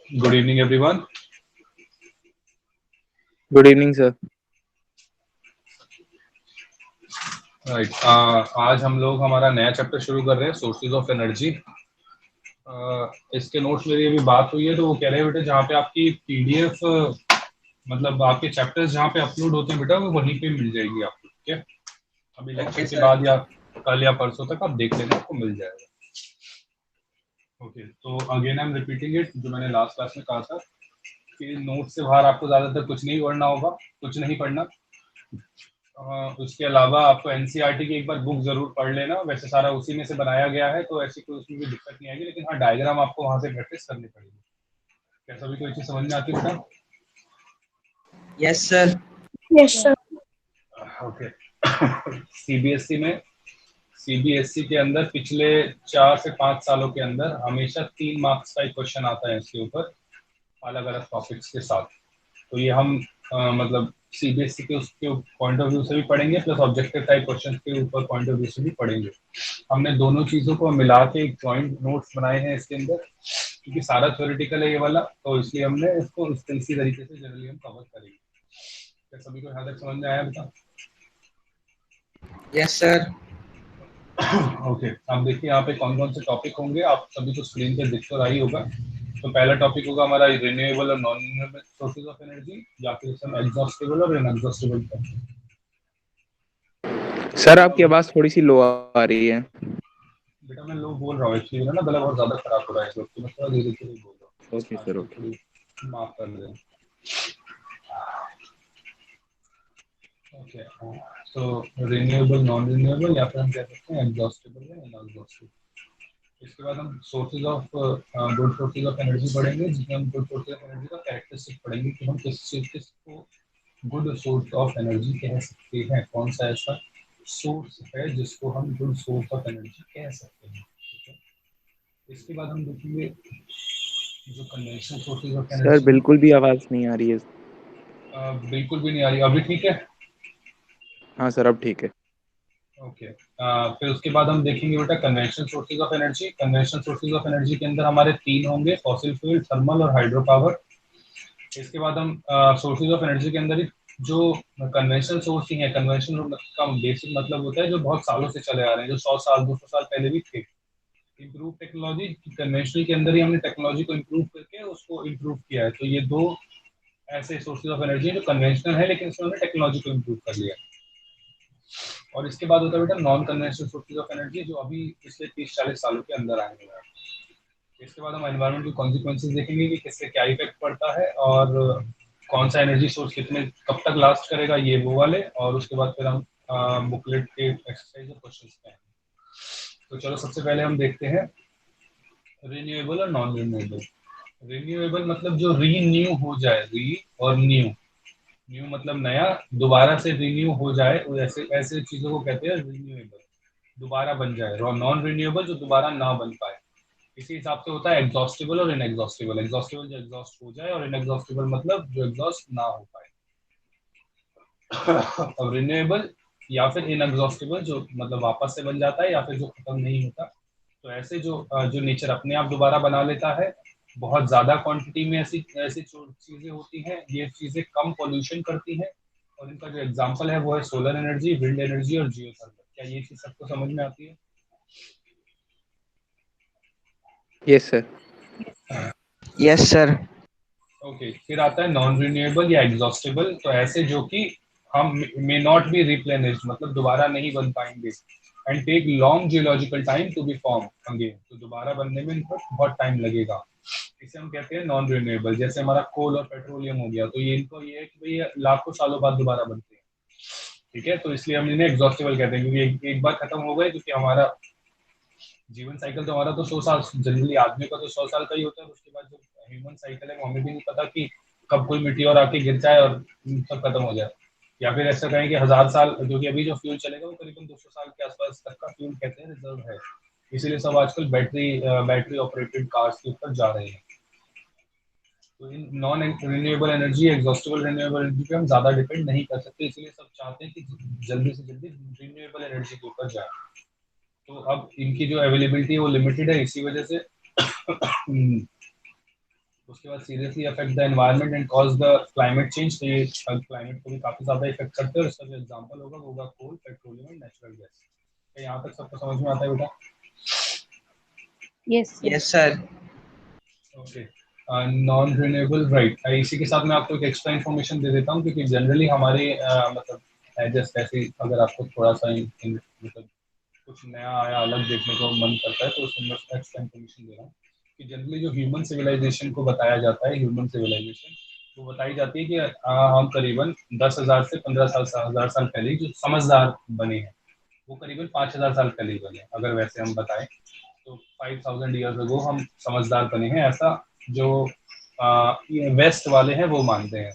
Good evening, everyone. Good evening sir. Right. आज हम लोग हमारा नया चैप्टर शुरू कर रहे हैं, सोर्सेज ऑफ एनर्जी। इसके नोट्स मेरी अभी बात हुई है, तो वो कह रहे हैं बेटा जहाँ पे आपकी पीडीएफ मतलब आपके चैप्टर्स जहाँ पे अपलोड होते हैं बेटा वो वहीं पे मिल जाएगी आपको। ठीक है, अभी लेक्चर ओके के सर। बाद या कल या परसों तक आप देख लेना, आपको मिल जाएगा। ओके, तो again I am repeating it, जो मैंने लास्ट क्लास में कहा था कि नोट से बाहर आपको ज्यादातर कुछ नहीं पढ़ना होगा, कुछ नहीं पढ़ना। उसके अलावा आपको एनसीईआरटी की एक बार बुक जरूर पढ़ लेना, वैसे सारा उसी में से बनाया गया है तो ऐसी कोई उसमें भी दिक्कत नहीं आएगी, लेकिन हाँ डायग्राम आपको वहां से प्रैक्टिस करनी पड़ेगी। क्या सभी कोई चीज समझ में आती है बेटा? Yes sir. Yes, sir. Okay. CBSE के अंदर पिछले 4 से 5 सालों के अंदर हमेशा 3 मार्क्स का एक क्वेश्चन आता है इसके ऊपर, अलग अलग टॉपिक्स के साथ। तो ये हम मतलब सीबीएसई के उसके पॉइंट ऑफ व्यू से भी पढ़ेंगे, प्लस ऑब्जेक्टिव टाइप क्वेश्चन के ऊपर पॉइंट ऑफ व्यू से भी पढ़ेंगे। हमने दोनों चीजों को मिला के एक जॉइंट नोट्स बनाए हैं इसके अंदर, क्योंकि सारा थ्योरेटिकल है ये वाला, तो इसलिए हमने इसको इसी तरीके से जनरली हम कवर करेंगे। क्या सभी को यहाँ तक समझ में आया बेटा? Yes sir. ओके, अब देखिए यहाँ पे कौन कौन से टॉपिक होंगे, आप सभी को स्क्रीन पे दिख तो रहा ही होगा। तो पहला टॉपिक होगा हमारा रिन्यूएबल और non renewable sources of energy, या फिर हम एग्जॉस्टेबल और इनएग्जॉस्टेबल करते हैं। सर आपकी आवाज थोड़ी सी लो आ रही है। बेटा मैं लोग बोल रहा हूँ एक्चुअली, ना गला बहुत ज्यादा खराब हो रहा है, तो मैं थोड़ा धीरे धीरे बोल रहा ओके हूँ, सर आजकल ओके। थोड़ी माफ कर दें। ओके, तो रिन्यूएबल नॉन रिन्यूएबल या फिर हम कह सकते हैं एग्जॉस्टेबल या इनएग्जॉस्टेबल। इसके बाद हम sources of good sources of energy पढ़ेंगे, जिसमें हम गुड सोर्सेज ऑफ एनर्जी का कैरेक्टरिस्टिक पढ़ेंगे कि हम किसको गुड सोर्स ऑफ एनर्जी कह सकते हैं, कौन सा ऐसा सोर्स है जिसको हम गुड सोर्स ऑफ एनर्जी कह सकते हैं। ठीक है, इसके बाद हम देखेंगे जो conventional sources of sir energy बिल्कुल भी आवाज नहीं आ रही है। बिल्कुल भी नहीं आ रही अभी? ठीक है, हाँ सर अब ठीक है। ओके। फिर उसके बाद हम देखेंगे बेटा conventional sources of energy. Conventional sources of energy के अंदर हमारे 3 होंगे, फॉसिल फ्यूल, थर्मल और हाइड्रो पावर। इसके बाद हम सोर्सेज ऑफ एनर्जी के अंदर ही जो कन्वेंशनल सोर्स ही है, कन्वेंशनल का बेसिक मतलब होता है जो बहुत सालों से चले आ रहे हैं, जो 100 साल 200 साल पहले भी थे। इम्प्रूव टेक्नोलॉजी, कन्वेंशनल के अंदर ही हमने टेक्नोलॉजी को इम्प्रूव करके उसको इम्प्रूव किया है। तो ये दो ऐसे सोर्सेज ऑफ एनर्जी है जो कन्वेंशनल है, लेकिन इसमें हमने टेक्नोलॉजी को इम्प्रूव कर लिया। और इसके बाद होता है बेटा non conventional sources of energy, जो अभी पिछले 30-40 सालों के अंदर आए हुए हैं। इसके बाद हम एनवायरमेंट की कॉन्सिक्वेंसेज देखेंगे कि किससे क्या इफेक्ट पड़ता है, और कौन सा एनर्जी सोर्स कितने कब तक लास्ट करेगा, ये वो वाले। और उसके बाद फिर हम बुकलेट के एक्सरसाइज और क्वेश्चंस पे आएंगे। तो चलो सबसे पहले हम देखते हैं रिन्यूएबल और नॉन रिन्यूएबल। रिन्यूएबल मतलब जो रीन्यू हो जाए, री और न्यू। न्यू मतलब नया, दोबारा से रिन्यू हो जाए, ऐसे ऐसे चीजों को कहते हैं रिन्यूएबल, दोबारा बन जाए। नॉन रिन्यूएबल जो दोबारा ना बन पाए। इसी हिसाब से होता है एग्जॉस्टेबल और इनएग्जॉस्टेबल। एग्जॉस्टेबल जो एग्जॉस्ट हो जाए, और इनएग्जॉस्टेबल मतलब जो एग्जॉस्ट ना हो पाए। और रिन्यूएबल या फिर इनएग्जॉस्टेबल जो मतलब वापस से बन जाता है या फिर जो खत्म नहीं होता। तो ऐसे जो जो नेचर अपने आप दोबारा बना लेता है, बहुत ज्यादा क्वांटिटी में ऐसी ऐसी चीजें होती हैं, ये चीजें कम पोल्यूशन करती हैं। और इनका जो एग्जांपल है वो है सोलर एनर्जी, विंड एनर्जी और जियोथर्मल। क्या ये चीज सबको समझ में आती है? Yes sir. Yes sir. Okay, फिर आता है नॉन रिन्यूएबल या एग्जॉस्टेबल। तो ऐसे जो कि हम मे नॉट बी रिप्लेनिश्ड, मतलब दोबारा नहीं बन पाएंगे, and take long geological time to be form again. तो दोबारा बनने में इनको बहुत टाइम लगेगा। इसे हम कहते हैं नॉन रिन्यूएबल। जैसे हमारा कोल और पेट्रोलियम हो गया, तो ये इनको ये है कि भाई ये लाखों सालों बाद दोबारा बनते हैं। ठीक है, तो इसलिए हम इन्हें एग्जॉस्टेबल कहते हैं, क्योंकि एक बार खत्म हो गए। क्योंकि हमारा जीवन साइकिल तो हमारा तो 100 साल, जनरली आदमी का तो 100 साल का ही होता है। उसके बाद जो ह्यूमन साइकिल है वो हमें भी नहीं पता कि कब कोई मिट्टी और आके गिर जाए और सब खत्म हो जाए। या फिर ऐसा कहें कि 1000 साल, क्योंकि अभी जो फ्यूल चलेगा वो करीबन 200 साल के आसपास तक का फ्यूल कहते हैं रिजर्व है। इसीलिए सब आजकल बैटरी ऑपरेटेड कार्स के ऊपर जा रहे हैं। तो in non renewable energy, exhaustible renewable energy पे हम ज्यादा डिपेंड नहीं कर सकते, इसलिए सब चाहते हैं कि जल्दी से जल्दी रिन्यूएबल एनर्जी के ऊपर जाए। तो अब इनकी जो अवेलेबिलिटी है वो लिमिटेड है, इसी वजह से उसके बाद seriously affect the environment and cause the climate change. तो ये क्लाइमेट को भी काफी ज्यादा इफेक्ट करते हैं, और इसका जो एग्जांपल होगा वो होगा कोल, पेट्रोलियम एंड नेचुरल गैस। तो यहाँ तक सबको समझ में आता है बेटा? Yes, sir. Yes, sir. Okay, non renewable, right. इसी के साथ मैं आपको एक एक्स्ट्रा इन्फॉर्मेशन दे देता हूँ, क्योंकि जनरली हमारे मतलब जस्ट ऐसे अगर आपको थोड़ा सा मतलब कुछ नया आया अलग देखने को मन करता है, तो उसमें मैं एक्स्ट्रा इन्फॉर्मेशन दे रहा हूँ कि जनरली जो ह्यूमन सिविलाइजेशन को बताया जाता है, ह्यूमन सिविलाइजेशन वो बताई जाती है कि हम करीबन 10,000 से 15,000 साल पहले जो समझदार बने हैं, वो करीबन 5,000 साल पहले ही बने। अगर वैसे हम बताएं तो 5,000 ईयर्स अगो हम समझदार बने हैं, ऐसा जो वेस्ट वाले हैं वो मानते हैं।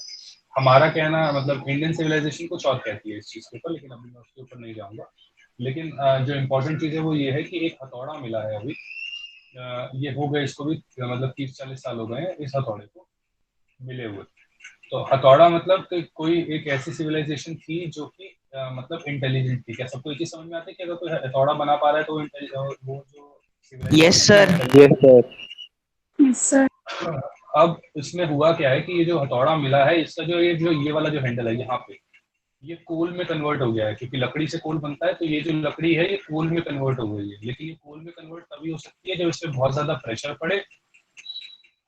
हमारा कहना मतलब इंडियन सिविलाइजेशन कुछ और कहती है इस चीज़ के ऊपर, लेकिन अभी मैं उसके ऊपर नहीं जाऊंगा। लेकिन जो इम्पोर्टेंट चीज़ है वो ये है कि एक हथौड़ा मिला है अभी, ये हो गए इसको भी मतलब 30-40 साल हो गए हैं इस हथौड़े को मिले हुए। तो हथौड़ा मतलब कि कोई एक ऐसी सिविलाइजेशन थी जो कि मतलब इंटेलिजेंट थी। क्या सबको एक ही समझ में आता है कि अगर कोई हथौड़ा बना पा रहा है तो वो जो Yes, sir. Yes, sir. Yes, sir. अब इसमें हुआ क्या है कि ये जो हथौड़ा मिला है, इसका ये वाला जो हैंडल है यहाँ पे, ये कोल में कन्वर्ट हो गया है, क्योंकि लकड़ी से कोल बनता है। तो ये जो लकड़ी है ये कोल में कन्वर्ट हो गई है, लेकिन ये कोल में कन्वर्ट तभी हो सकती है जब इसमें बहुत ज्यादा प्रेशर पड़े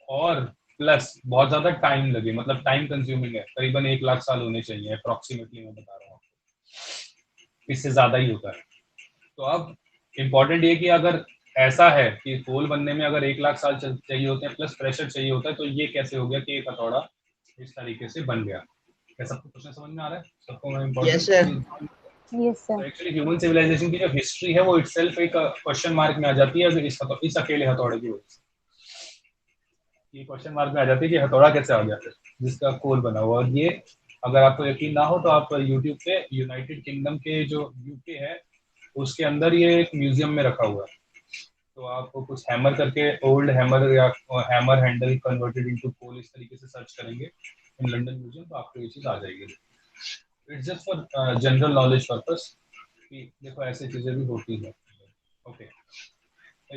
और प्लस बहुत ज्यादा टाइम लगे। मतलब टाइम कंज्यूमिंग है, करीबन 1 लाख साल होने चाहिए अप्रोक्सीमेटली, मैं बता रहा हूँ, इससे ज्यादा ही होता है। तो अब इम्पोर्टेंट ये कि अगर ऐसा है कि कोल बनने में अगर 1 लाख साल चाहिए होते हैं प्लस प्रेशर चाहिए होता है, तो ये कैसे हो गया कि एक हथौड़ा इस तरीके से बन गया? क्या सबको क्वेश्चन समझ में आ रहा है? सबको मैं Yes, sir. Important Yes, sir. Actually human civilization की जो हिस्ट्री है वो इटसेल्फ एक क्वेश्चन मार्क में आ जाती है इस अकेले हथौड़े की वजह से। ये क्वेश्चन मार्क में आ जाती है कि हथौड़ा कैसे आ गया जिसका कोल बना हुआ। और ये अगर आपको यकीन ना हो तो आप यूट्यूब पे यूनाइटेड किंगडम के जो यूके है उसके अंदर ये एक म्यूजियम में रखा हुआ है। तो आपको कुछ हैमर करके ओल्ड हैमर या hammer handle converted into coal इस तरीके से सर्च करेंगे इन लंदन म्यूजियम, तो आपको ये चीज आ जाएगी। It's just for general knowledge purpose कि देखो ऐसी चीजें भी होती हैं। ओके,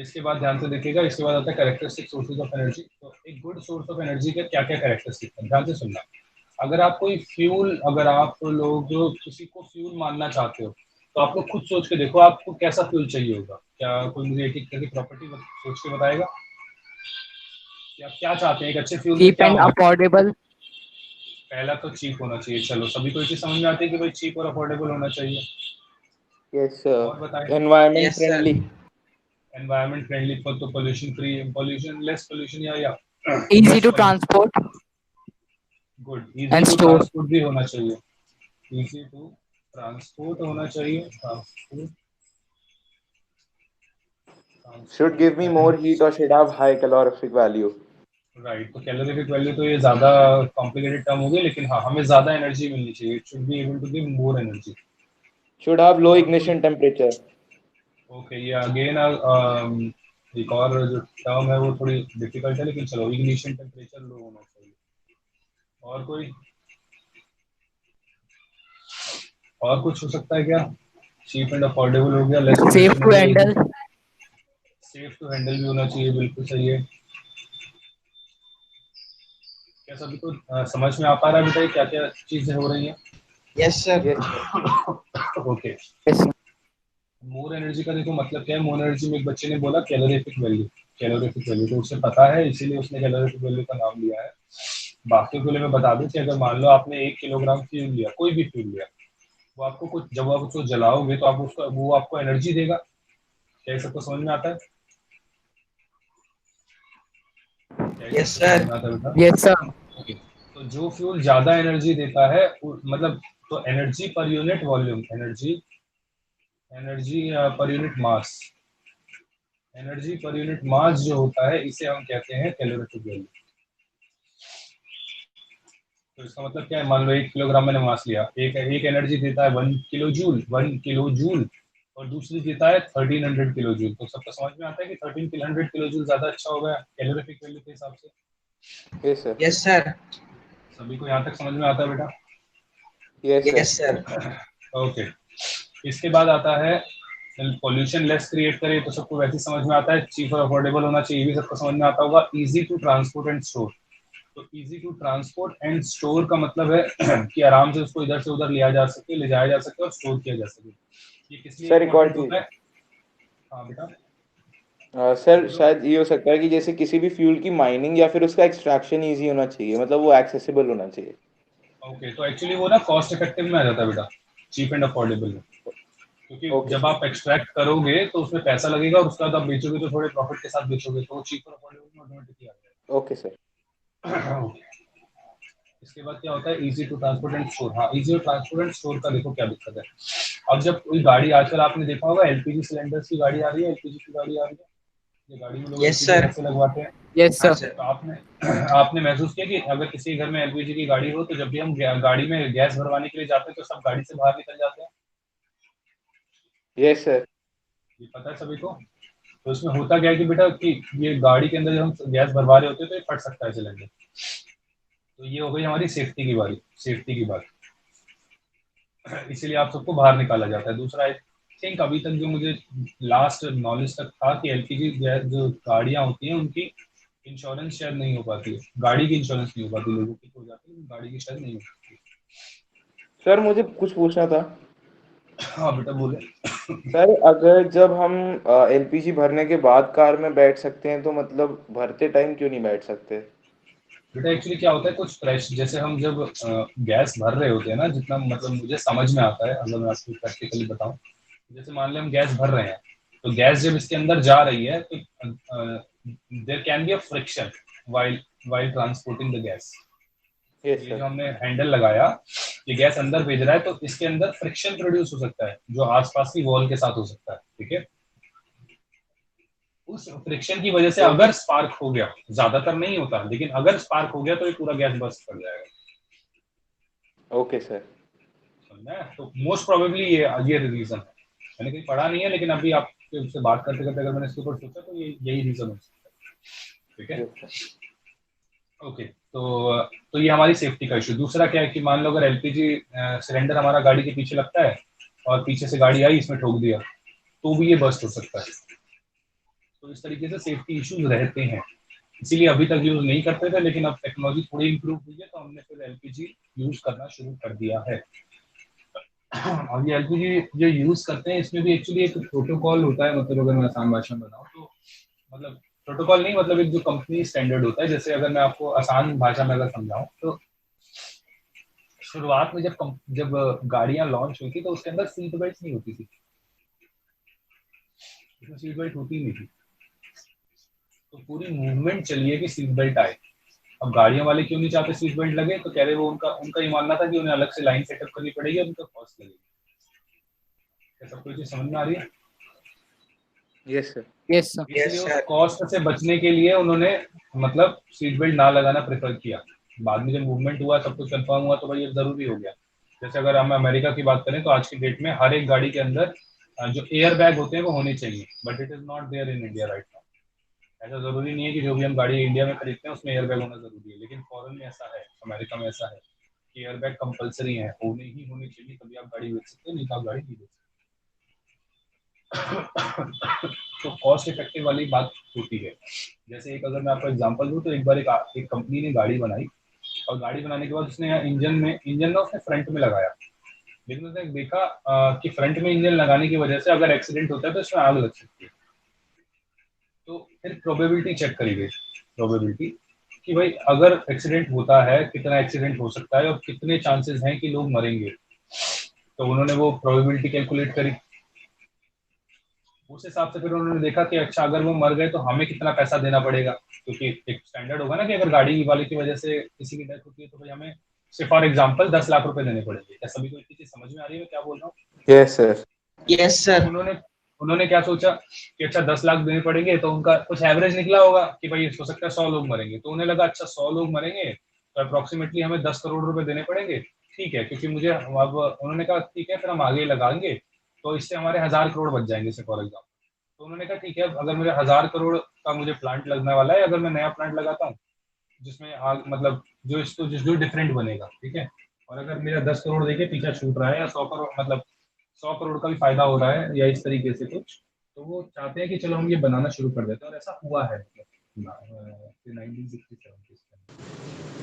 इसके बाद ध्यान से देखिएगा, इसके बाद आता है कैरेक्टरिस्टिक सोर्सेज ऑफ एनर्जी। तो एक गुड सोर्स ऑफ एनर्जी के क्या क्या कैरेक्टरिस्टिक है, ध्यान से सुनना। अगर आप कोई फ्यूल, अगर आप लोग जो किसी को फ्यूल मानना चाहते हो, तो आप लोग खुद सोच के देखो आपको कैसा फ्यूल चाहिए होगा। क्या कोई मुझे एक एक करके प्रॉपर्टी सोच के बताएगा कि आप क्या चाहते हैं? एक अच्छे फ्यूल में Cheap क्या and होना? affordable. पहला तो चीप होना चाहिए। चलो सभी को ये चीज समझ में आती है कि भाई चीप और अफोर्डेबल होना चाहिए। Yes, sir. और बताएं। Environment Yes, sir. friendly. Environment friendly, तो pollution free, pollution less pollution या Easy to transport good, easy and to store. Transport भी होना चाहिए। इजी टू ट्रांसपोर्ट होना चाहिए, transport Should give me more heat or should have high calorific value. Right. तो calorific value तो ये ज्यादा कॉम्प्लिकेटेड टर्म हो गई, लेकिन हाँ हमें ज्यादा एनर्जी मिलनी चाहिए। It should be able to give more energy. Should have low ignition temperature. Okay, ये अगेन एक और जो टर्म है वो थोड़ी डिफिकल्ट है, लेकिन चलो इग्निशन टेम्परेचर लो होना चाहिए। और कोई और कुछ हो सकता है क्या? चीप एंड अफोर्डेबल हो गया, लेस Safe पोल्यूशन हो to गया, handle. सेफ टू हैंडल भी होना चाहिए। बिल्कुल सही है। क्या सभी को समझ में आ पा रहा है बेटा क्या क्या चीजें हो रही हैं? Yes, sir. Yes, sir. Okay, Yes, sir. More energy का देखो मतलब क्या है। मोर एनर्जी में एक बच्चे ने बोला कैलोरीफिक वैल्यू, कैलोरीफिक वैल्यू तो उसे पता है, इसीलिए उसने कैलोरीफिक वैल्यू का नाम लिया है। बाकी के लिए मैं बता दूं कि अगर मान लो आपने 1 किलोग्राम फ्यूल लिया, कोई भी फ्यूल लिया, वो आपको कुछ, जब आप उसको जलाओगे तो आप उसका वो आपको एनर्जी देगा। क्या ये सबको समझ में आता है? क्या ये Yes, सबको समझ sir. में आता है बेटा? Yes, sir. ओके, तो जो फ्यूल ज्यादा एनर्जी देता है मतलब तो energy per unit volume, energy energy per unit mass, energy per unit mass जो होता है इसे हम कहते हैं कैलोरीफिक वैल्यू। तो इसका मतलब क्या है? मान लो 1 किलोग्राम मैंने मास लिया, एक एनर्जी देता है 1 किलो जूल, 1 किलो जूल, और दूसरी देता है 1300 किलो जूल। तो सबको समझ में आता है कि 1300 किलो जूल ज्यादा अच्छा होगा कैलोरीफिक वैल्यू के हिसाब से। Yes, sir. Yes, sir. सभी को यहाँ तक समझ में आता है बेटा? Yes, Yes, sir. sir. Okay, इसके बाद आता है पॉल्यूशन लेस क्रिएट करे, तो सबको वैसे समझ में आता है। चीप और अफोर्डेबल होना चाहिए, ये भी सबको समझ में आता होगा। Easy to transport and store, तो easy to transport and store का मतलब है कि आराम से उसको इधर से उधर लिया जा सके, ले जाया जा सके और स्टोर किया जा सके। ये किस लिए सर एक और इम्पोर्टेंट चीज, होता है? हाँ बेटा सर बोलो। शायद ये हो सकता है कि जैसे किसी भी फ्यूल की माइनिंग या फिर उसका एक्सट्रैक्शन इजी होना चाहिए, मतलब वो एक्सेसिबल होना चाहिए। ओके, तो एक्चुअली वो ना कॉस्ट इफेक्टिव में आ जाता है बेटा, चीप एंड अफोर्डेबल में। क्योंकि ओके जब सर। आप एक्सट्रैक्ट करोगे तो उसमें पैसा लगेगा और उसके बाद आप बेचोगे तो थोड़े प्रॉफिट के साथ बेचोगे, तो वो चीप और अफोर्डेबल में ऑटोमेटिकली आ ओके सर। जाएगा। इसके बाद क्या होता है, easy to transport and store. हाँ, easy to transport and store का देखो क्या दिक्कत है। अब जब कोई गाड़ी, आजकल आपने देखा होगा एलपीजी सिलेंडर्स की गाड़ी आ रही है, एलपीजी की गाड़ी आ रही है, ये गाड़ी में लोग यस एलपीजी सर। अलग से लगवाते हैं। यस हाँ सर। सर। तो आपने आपने महसूस किया कि अगर किसी घर में एलपीजी की गाड़ी हो तो जब भी हम गाड़ी में गैस भरवाने के लिए जाते हैं तो सब गाड़ी से बाहर निकल जाते हैं। Yes sir. ये पता है सभी को। तो इसमें होता क्या है कि बेटा कि ये गाड़ी के अंदर जब हम गैस भरवा रहे होते हैं तो ये फट सकता है सिलेंडर। तो ये हो गई हमारी सेफ्टी की बारी, सेफ्टी की बात। इसीलिए आप सबको बाहर निकाला जाता है। दूसरा, आई थिंक अभी तक जो मुझे लास्ट नॉलेज तक था कि एलपीजी जो गाड़ियां होती हैं उनकी इंश्योरेंस शायद नहीं हो पाती है, गाड़ी की इंश्योरेंस नहीं हो पाती, लोगों की हो जाती है, गाड़ी की शायद नहीं हो पाती। सर मुझे कुछ पूछना था। हाँ बेटा बोले। सर अगर जब हम एलपीजी भरने के बाद कार में बैठ सकते हैं तो मतलब भरते टाइम क्यों नहीं बैठ सकते? बेटा एक्चुअली क्या होता है, कुछ फ्रेश, जैसे हम जब गैस भर रहे होते हैं ना, जितना मतलब मुझे समझ में आता है, अगर मैं आपको प्रैक्टिकली बताऊं, जैसे मान लें हम गैस भर रहे हैं, तो गैस जब इसके अंदर जा रही है तो there can be a friction while while transporting the gas. Yes ये जो सर। हमने हैंडल लगाया, ये गैस अंदर भेज रहा है, तो इसके अंदर फ्रिक्शन प्रोड्यूस हो सकता है जो आसपास की वॉल के साथ हो सकता है, ठीक है। उस फ्रिक्शन की वजह से अगर स्पार्क हो गया, ज्यादातर नहीं होता लेकिन अगर स्पार्क हो गया तो ये पूरा गैस बर्स्ट कर जाएगा। Okay sir. समझना है? तो मोस्ट प्रोबेबली ये रीजन है। मैंने कहीं पढ़ा नहीं है लेकिन अभी आपसे उससे बात करते करते अगर मैंने इसके ऊपर सोचा तो ये यही रीजन हो सकता है, ठीक है। Yes sir. ओके, तो ये हमारी सेफ्टी का इशू। दूसरा क्या है कि मान लो अगर एलपीजी सिलेंडर हमारा गाड़ी के पीछे लगता है और पीछे से गाड़ी आई इसमें ठोक दिया, तो भी ये बर्स्ट हो सकता है। तो इस तरीके से सेफ्टी इश्यूज रहते हैं, इसीलिए अभी तक यूज नहीं करते थे, लेकिन अब टेक्नोलॉजी थोड़ी इंप्रूव हुई है तो हमने फिर एलपीजी यूज करना शुरू कर दिया है। अब ये एलपीजी जो यूज करते हैं इसमें भी एक्चुअली एक प्रोटोकॉल होता है, मतलब अगर मैं आसान भाषा में बताऊं तो, मतलब प्रोटोकॉल नहीं, मतलब एक जो कंपनी स्टैंडर्ड होता है। जैसे अगर मैं आपको आसान भाषा में अगर समझाऊं तो, शुरुआत में जब गाड़ियां लॉन्च हुई थी तो उसके अंदर सीट बेल्ट नहीं होती थी, उसमें सीट बेल्ट होती नहीं थी, तो पूरी मूवमेंट चली है कि सीट बेल्ट आए। अब गाड़ियों वाले क्यों नहीं चाहते सीट बेल्ट लगे, तो कह रहे वो उनका उनका ये मानना था कि उन्हें अलग से लाइन सेटअप करनी पड़ेगी और उनका कॉस्ट लगेगी। क्या सबको चीज समझ में आ रही है? Yes sir. Yes sir. Yes इसलिए उस सर। कॉस्ट से बचने के लिए उन्होंने मतलब सीट बेल्ट ना लगाना प्रेफर किया। बाद में जब मूवमेंट हुआ, सब कुछ कंफर्म हुआ, तो भाई ये जरूरी हो गया। जैसे अगर हम अमेरिका की बात करें तो आज की डेट में हर एक गाड़ी के अंदर जो एयर बैग होते हैं वो होने चाहिए, but it is not there in India right now. ऐसा जरूरी नहीं है कि जो भी हम गाड़ी इंडिया में खरीदते हैं उसमें एयर बैग होना जरूरी है, लेकिन फॉरेन में ऐसा है, अमेरिका में ऐसा है कि एयर बैग कंपलसरी है, होने ही होने चाहिए, तभी आप गाड़ी बेच सकते हो, नहीं तो आप गाड़ी नहीं बेच सकते। तो कॉस्ट इफेक्टिव वाली बात होती है। जैसे एक अगर मैं आपको एग्जांपल दूं तो एक बार एक कंपनी ने गाड़ी बनाई, और गाड़ी बनाने के बाद उसने इंजन ना उसने फ्रंट में लगाया, लेकिन उसने देखा कि फ्रंट में इंजन लगाने की वजह से अगर एक्सीडेंट होता है तो इसमें आग लग सकती है। तो फिर प्रोबेबिलिटी चेक करी गई, प्रोबेबिलिटी कि भाई अगर एक्सीडेंट होता है कितना एक्सीडेंट हो सकता है और कितने चांसेस हैं कि लोग मरेंगे। तो उन्होंने वो प्रोबेबिलिटी कैलकुलेट करी, उस हिसाब से फिर उन्होंने देखा कि अच्छा अगर वो मर गए तो हमें कितना पैसा देना पड़ेगा, क्योंकि एक स्टैंडर्ड होगा ना कि अगर गाड़ी वाले की वजह से किसी की डेथ होती है तो भाई हमें से फॉर एग्जाम्पल 10 लाख रुपए देने पड़ेंगे। क्या सभी को इतनी चीज समझ में आ रही है मैं क्या बोल रहा हूँ? Yes sir. यस तो सर। उन्होंने उन्होंने क्या सोचा कि अच्छा 10 लाख देने पड़ेंगे, तो उनका कुछ एवरेज निकला होगा कि भाई हो सकता है 100 लोग मरेंगे, तो उन्हें लगा अच्छा 100 लोग मरेंगे तो अप्रोक्सीमेटली हमें 10 करोड़ रुपए देने पड़ेंगे। ठीक है, क्योंकि मुझे अब उन्होंने कहा ठीक है फिर हम आगे लगाएंगे, तो इससे हमारे 1000 करोड़ बच जाएंगे से फॉर एग्जाम्पल। तो उन्होंने कहा ठीक है, अगर मेरे 1000 करोड़ का मुझे प्लांट लगने वाला है, अगर मैं नया प्लांट लगाता हूँ जिसमें आग मतलब जो डिफरेंट बनेगा, ठीक है, और अगर मेरा 10 करोड़ देके पीछा छूट रहा है या 100 करोड़ मतलब 100 करोड़ का भी फायदा हो रहा है या इस तरीके से कुछ, तो वो चाहते हैं कि चलो हम ये बनाना शुरू कर देते हैं, और ऐसा हुआ है। 1967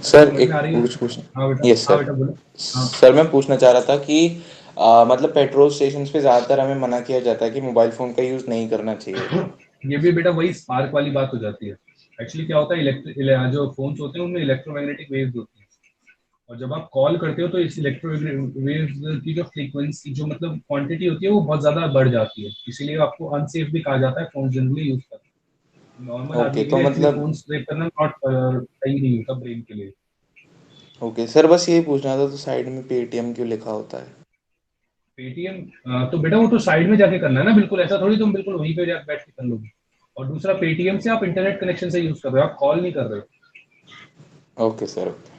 सर समझ एक में आ रही है? कुछ हाँ बेटा, यस हाँ सर। बेटा बोलो। हाँ सर मैं पूछना चाह रहा था कि मतलब पेट्रोल स्टेशन पे ज़्यादातर हमें मना किया जाता है कि मोबाइल फ़ोन का यूज़ नहीं करना चाहिए। ये भी बेटा वही स्पार्क वाली बात हो जाती है। एक्चुअली क्या होता है, इलेक्ट्रिक जो फोन्स होते हैं उनमें इलेक्ट्रोमैग्नेटिक वेव्स होती हैं, और जब आप कॉल करते हो तो इस इलेक्ट्रोमैग्नेटिक वेव्स की जो फ्रीक्वेंसी, जो मतलब क्वांटिटी होती है, वो बहुत ज्यादा बढ़ जाती है। इसीलिए आपको अनसेफ भी कहा जाता है फोन जनरली यूज करना। नॉर्मल ओके आदमी के तो लिए एक्चुअली मतलब फोन स्ट्रेप करना नॉट सही नहीं होता ब्रेन के लिए। ओके सर, बस यही पूछना था, तो साइड में पेटीएम क्यों लिखा होता है? पेटीएम तो बेटा वो तो साइड में जाके करना है ना, बिल्कुल ऐसा थोड़ी तुम बिल्कुल वहीं पे जाके बैठ के कर लोगे। और दूसरा, पेटीएम से आप इंटरनेट कनेक्शन से यूज कर रहे हो, आप कॉल नहीं कर रहे हो। Okay sir okay.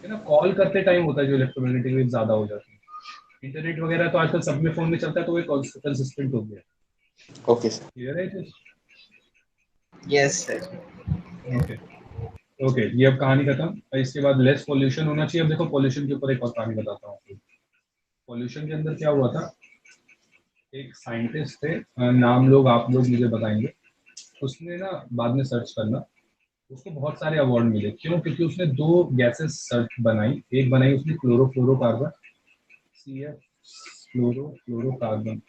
है ना, कॉल करते टाइम होता है जो इलेक्ट्रोमैग्नेटिक वेव ज्यादा हो जाती है। इंटरनेट वगैरह तो आजकल सब में फोन में चलता है, तो वो कंसिस्टेंट हो गया। Okay sir. क्लियर है ये चीज? Yes, sir. ओके। ओके, ये अब कहानी खत्म। इसके बाद लेस पॉल्यूशन होना चाहिए। अब देखो पॉल्यूशन के ऊपर एक और कहानी बताता हूँ आपको। पॉल्यूशन के अंदर क्या हुआ था, एक साइंटिस्ट थे, नाम लोग आप लोग मुझे बताएंगे। उसने ना बाद में सर्च करना, उसको बहुत सारे अवार्ड मिले। क्यों? क्योंकि उसने दो गैसेस सर्च बनाई। एक बनाई उसने क्लोरोफ्लोरोकार्बन, CF, क्लोरोफ्लोरोकार्बन,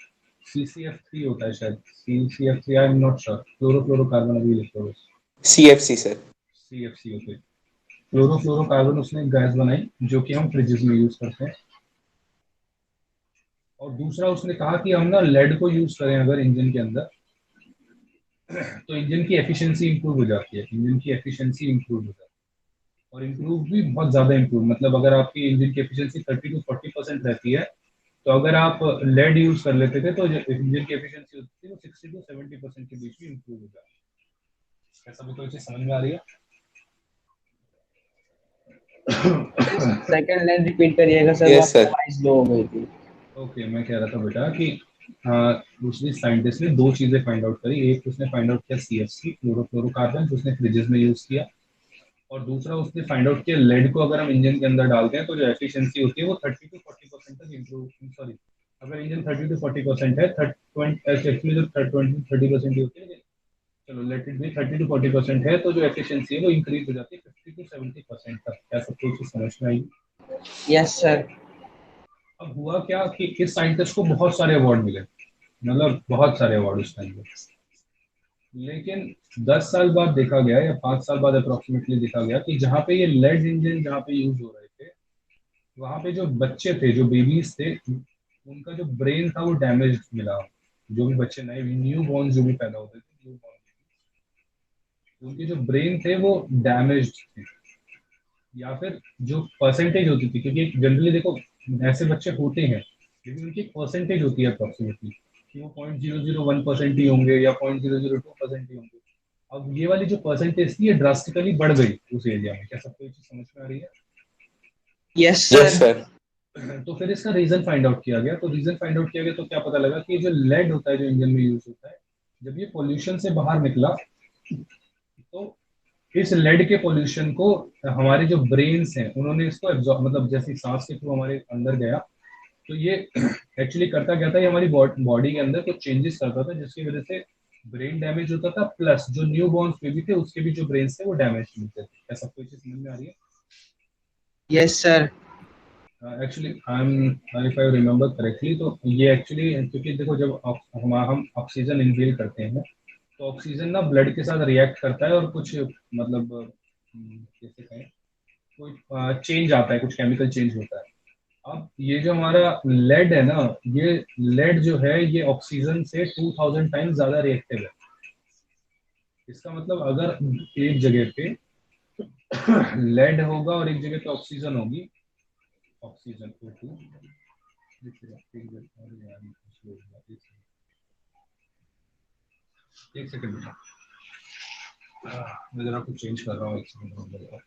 CCF3 होता है शायद, CCF3, I am not sure. Chlorofluorocarbon अभी लिखो बस। CFC sir. CFC होते। क्लोरोफ्लोरोकार्बन उसने एक गैस बनाई जो कि हम फ्रिजेस में यूज करते हैं। और दूसरा उसने कहा कि हम ना लेड को यूज करें अगर इंजन के अंदर, तो इंजन की एफिशिएंसी इंप्रूव हो जाती है। इंजन की एफिशिएंसी इंप्रूव हो जाती है, और इंप्रूव भी बहुत ज्यादा इंप्रूव। मतलब अगर आपकी इंजन की एफिशिएंसी 30 to 40% रहती है, तो अगर आप लेड यूज कर लेते थे तो जो इंजन की एफिशिएंसी होती थी वो 60 to 70% के बीच में इंप्रूव हो जाती है। ऐसा भी कोई चीज समझ में आ रही है? सेकंड लाइन रिपीट करिएगा सर, वो यस आपकी सर। आवाज लो हो गई थी। ओके, मैं कह रहा था बेटा कि दूसरी साइंटिस्ट ने दो चीजें फाइंड आउट करी। एक उसने फाइंड आउट किया CFC, क्लोरोफ्लोरोकार्बन, जो उसने फ्रिजेस में यूज किया। और दूसरा उसने फाइंड आउट किया लेड को अगर हम इंजन के अंदर डालते हैं तो जो एफिशिएंसी होती है वो 30 to 40% तक इम्प्रूव, सॉरी, अगर इंजन 30 to 40% है, एक्चुअली जो 20-30% ही होती है, लेकिन चलो लेट इट बी 30 to 40% है, तो जो एफिशिएंसी है वो इंक्रीज हो जाती है 50 to 70% तक। क्या सब कुछ समझ में आई? Yes sir. अब हुआ क्या कि इस साइंटिस्ट को बहुत सारे अवार्ड मिले, मतलब बहुत सारे अवार्ड उस टाइम पे। लेकिन 10 साल बाद देखा गया, या 5 साल बाद अप्रोक्सीमेटली देखा गया, कि जहाँ पे ये लेड इंजन जहाँ पे यूज हो रहे थे, वहाँ पे जो बच्चे थे, जो बेबीज थे, उनका जो ब्रेन था वो डैमेज मिला। जो भी बच्चे नए न्यू बॉर्न जो भी पैदा होते थे, न्यू बॉर्न, उनके जो ब्रेन थे वो डैमेज थे। या फिर जो परसेंटेज होती थी, क्योंकि जनरली देखो ऐसे बच्चे होते हैं, लेकिन उनकी परसेंटेज होती है अप्रोक्सीमेटली कि वो 0.001% ही होंगे या 0.002% ही होंगे। अब ये वाली जो परसेंटेज थी ये ड्रास्टिकली बढ़ गई उस एरिया में। क्या सबको ये चीज समझ में आ रही है? Yes yes sir. सर। तो फिर इसका रीजन फाइंड आउट किया गया। तो रीजन फाइंड आउट किया गया तो क्या पता लगा कि जो लेड होता है जो इंजन में यूज होता है, जब ये पोल्यूशन से बाहर निकला, तो इस लेड के पोल्यूशन को हमारे जो ब्रेन्स हैं उन्होंने इसको एब्जॉर्ब, मतलब जैसे सांस के थ्रू हमारे अंदर गया, तो ये एक्चुअली करता क्या था, ये हमारी बॉडी के अंदर कुछ चेंजेस करता था, जिसकी वजह से ब्रेन डैमेज होता था, प्लस जो न्यू बॉर्न बेबी थे उसके भी जो ब्रेन थे वो डैमेज मिलते थे। ऐसा कोई चीज समझ में आ रही है? Yes sir. Actually I am, if I remember correctly, तो ये एक्चुअली, क्योंकि देखो जब हम ऑक्सीजन इनहेल करते हैं तो ऑक्सीजन ना ब्लड के साथ रिएक्ट करता है, और कुछ मतलब कैसे कहें, कोई चेंज आता है, कुछ केमिकल चेंज होता है। अब ये जो हमारा लेड है ना, ये लेड जो है ये ऑक्सीजन से 2000 टाइम्स ज्यादा रिएक्टिव है। इसका मतलब अगर एक जगह पे लेड होगा और एक जगह पे ऑक्सीजन होगी, ऑक्सीजन O2, एक सेकंड बेटा, मैं जरा कुछ चेंज कर रहा हूँ, एक सेकंड।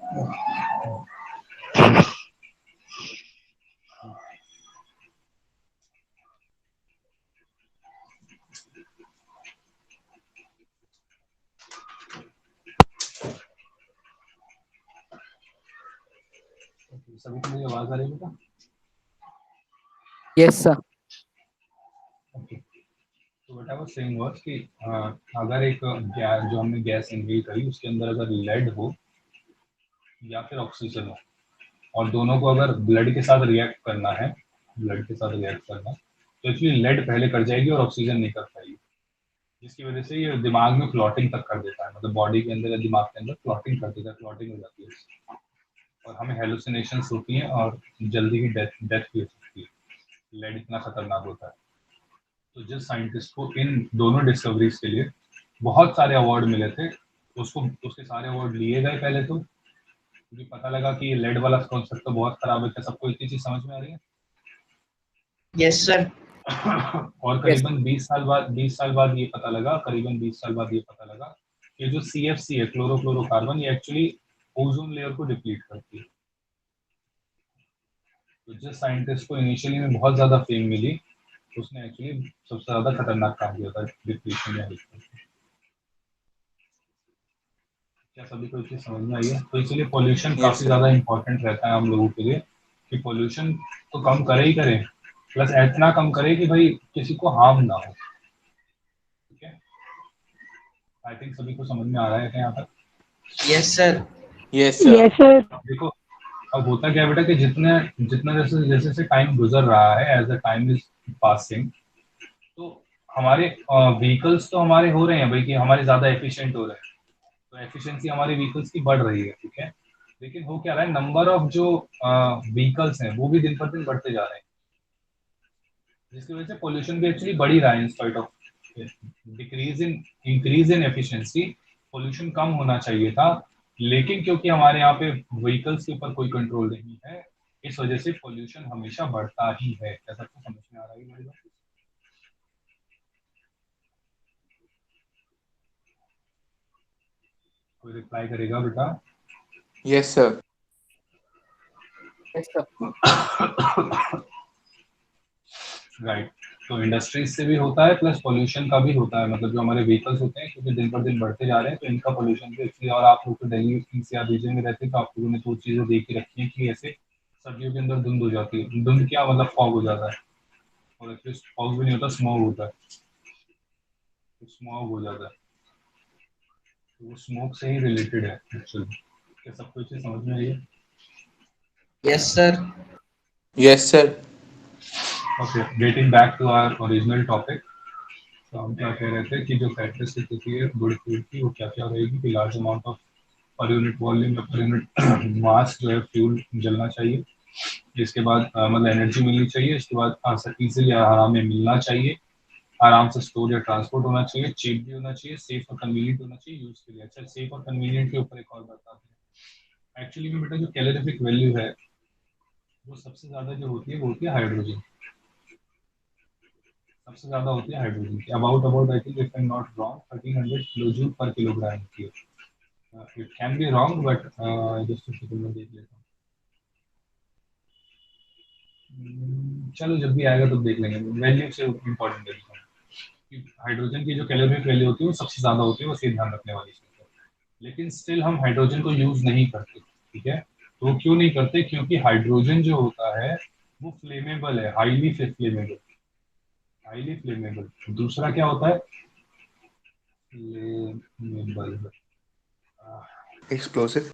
सभी को मेरी आवाज आ रही है बेटा? Yes sir. ओके, तो बेटा वो सेइंग वाज कि अगर एक गैस जो हमने गैस इनहेल करी उसके अंदर अगर लेड हो या फिर ऑक्सीजन हो और दोनों को अगर ब्लड के साथ रिएक्ट करना है, तो एक्चुअली लेड पहले कर जाएगी और ऑक्सीजन नहीं कर पाएगी, जिसकी वजह से ये दिमाग में क्लॉटिंग तक कर देता है, मतलब बॉडी के अंदर या दिमाग के अंदर क्लॉटिंग कर देता है, क्लॉटिंग हो जाती है इससे। और हमें हेलुसिनेशंस होती हैं और जल्दी ही डेथ भी हो सकती है, लेड इतना खतरनाक होता है। तो जिस साइंटिस्ट को इन दोनों डिस्कवरीज के लिए बहुत सारे अवार्ड मिले थे, उसके सारे अवार्ड लिए गए पहले, तो क्योंकि पता लगा कि ये लेड वाला कॉन्सेप्ट तो बहुत खराब है। क्या सबको इतनी चीज समझ में आ रही है? Yes sir. और करीबन 20 साल बाद ये पता लगा कि जो CFC है, क्लोरोफ्लोरोकार्बन, ये एक्चुअली ओजोन लेयर को डिप्लीट करती है। तो जिस साइंटिस्ट को इनिशियली में बहुत ज्यादा फेम मिली, उसने एक्चुअली सबसे ज्यादा खतरनाक काम किया था डिप्लीशन या हेल्थ। क्या सभी को चीज समझ में आई है? तो इसलिए पोल्यूशन काफी ज्यादा इंपॉर्टेंट रहता है हम लोगों के लिए, कि पोल्यूशन तो कम करे ही करे, प्लस इतना कम करे कि भाई किसी को हार्म ना हो। ठीक है, आई थिंक सभी को समझ में आ रहा है क्या यहाँ तक? Yes sir. Yes sir. Yes sir. देखो, अब होता क्या है बेटा कि जितना जितना जैसे जैसे से टाइम गुजर रहा है, as a time is passing, तो हमारे व्हीकल्स तो हमारे हो रहे हैं भाई, कि हमारे ज्यादा एफिशिएंट हो रहे हैं, तो एफिशिएंसी हमारे व्हीकल्स की बढ़ रही है। ठीक है, लेकिन हो क्या रहा है, नंबर ऑफ जो व्हीकल्स हैं वो भी दिन पर दिन बढ़ते जा रहे हैं, जिसकी वजह से पोल्यूशन भी एक्चुअली बढ़ ही रहा है। In spite of increase in efficiency, pollution कम होना चाहिए था, लेकिन क्योंकि हमारे यहाँ पे व्हीकल्स के ऊपर कोई कंट्रोल नहीं है, इस वजह से पोल्यूशन हमेशा बढ़ता ही है। क्या सबको समझ में आ रहा है मेरी बात? कोई रिप्लाई करेगा बेटा? Yes sir. Yes sir. Right, तो इंडस्ट्रीज से भी होता है, प्लस पोल्यूशन का भी होता है, मतलब जो हमारे व्हीकल्स होते हैं क्योंकि दिन पर दिन बढ़ते जा रहे हैं, तो इनका पोल्यूशन भी एक्चुअली। और आप लोग तो दिल्ली NCR रीजन में रहते हैं, तो आप लोगों ने तो चीजें देख ही रखी है कि ऐसे सर्दियों के अंदर धुंध हो जाती है। धुंध क्या मतलब, फॉग हो जाता है, और एक्चुअली फॉग भी नहीं होता, स्मॉग होता है, तो स्मॉग हो जाता है, तो वो स्मोक से ही रिलेटेड है एक्चुअली। क्या सबको चीज समझ में आई है? Yes sir. Yes sir. Okay, getting back to our original topic. तो हम क्या कह रहे थे कि जो कैरेक्टरिस्टिक होती है गुड फूड की, वो क्या क्या रहेगी कि large amount of per unit volume या पर यूनिट मास जो है फ्यूल जलना चाहिए। इसके बाद मतलब एनर्जी मिलनी चाहिए। इसके बाद इजीली आराम में मिलना चाहिए, आराम से स्टोर या ट्रांसपोर्ट होना चाहिए, चीप भी होना चाहिए, सेफ और कन्वीनियंट होना चाहिए यूज के लिए। अच्छा, सेफ और कन्वीनियंट के ऊपर एक और बताते हैं। एक्चुअली में बेटा जो कैलोरीफिक वैल्यू है वो सबसे ज्यादा जो होती है वो होती है हाइड्रोजन, सबसे ज्यादा होती है हाइड्रोजन की। About I think, if I am not wrong, 1300 kilojoule पर किलोग्राम की है। It can be wrong, but just मैं देख लेता हूँ। चलो जब भी आएगा तब देख लेंगे, वैल्यू से इम्पोर्टेंट है। हाइड्रोजन की जो कैलोरीफिक वैल्यू होती है वो सबसे ज्यादा होती है, वो सही ध्यान रखने वाली चीज है। लेकिन स्टिल हम हाइड्रोजन को यूज नहीं करते। ठीक है, तो वो क्यों नहीं करते? क्योंकि हाइड्रोजन जो होता है वो फ्लेमेबल है, हाईली फ्लेमेबल, हाईली फ्लेमेबल। दूसरा क्या होता है? Flammable, explosive.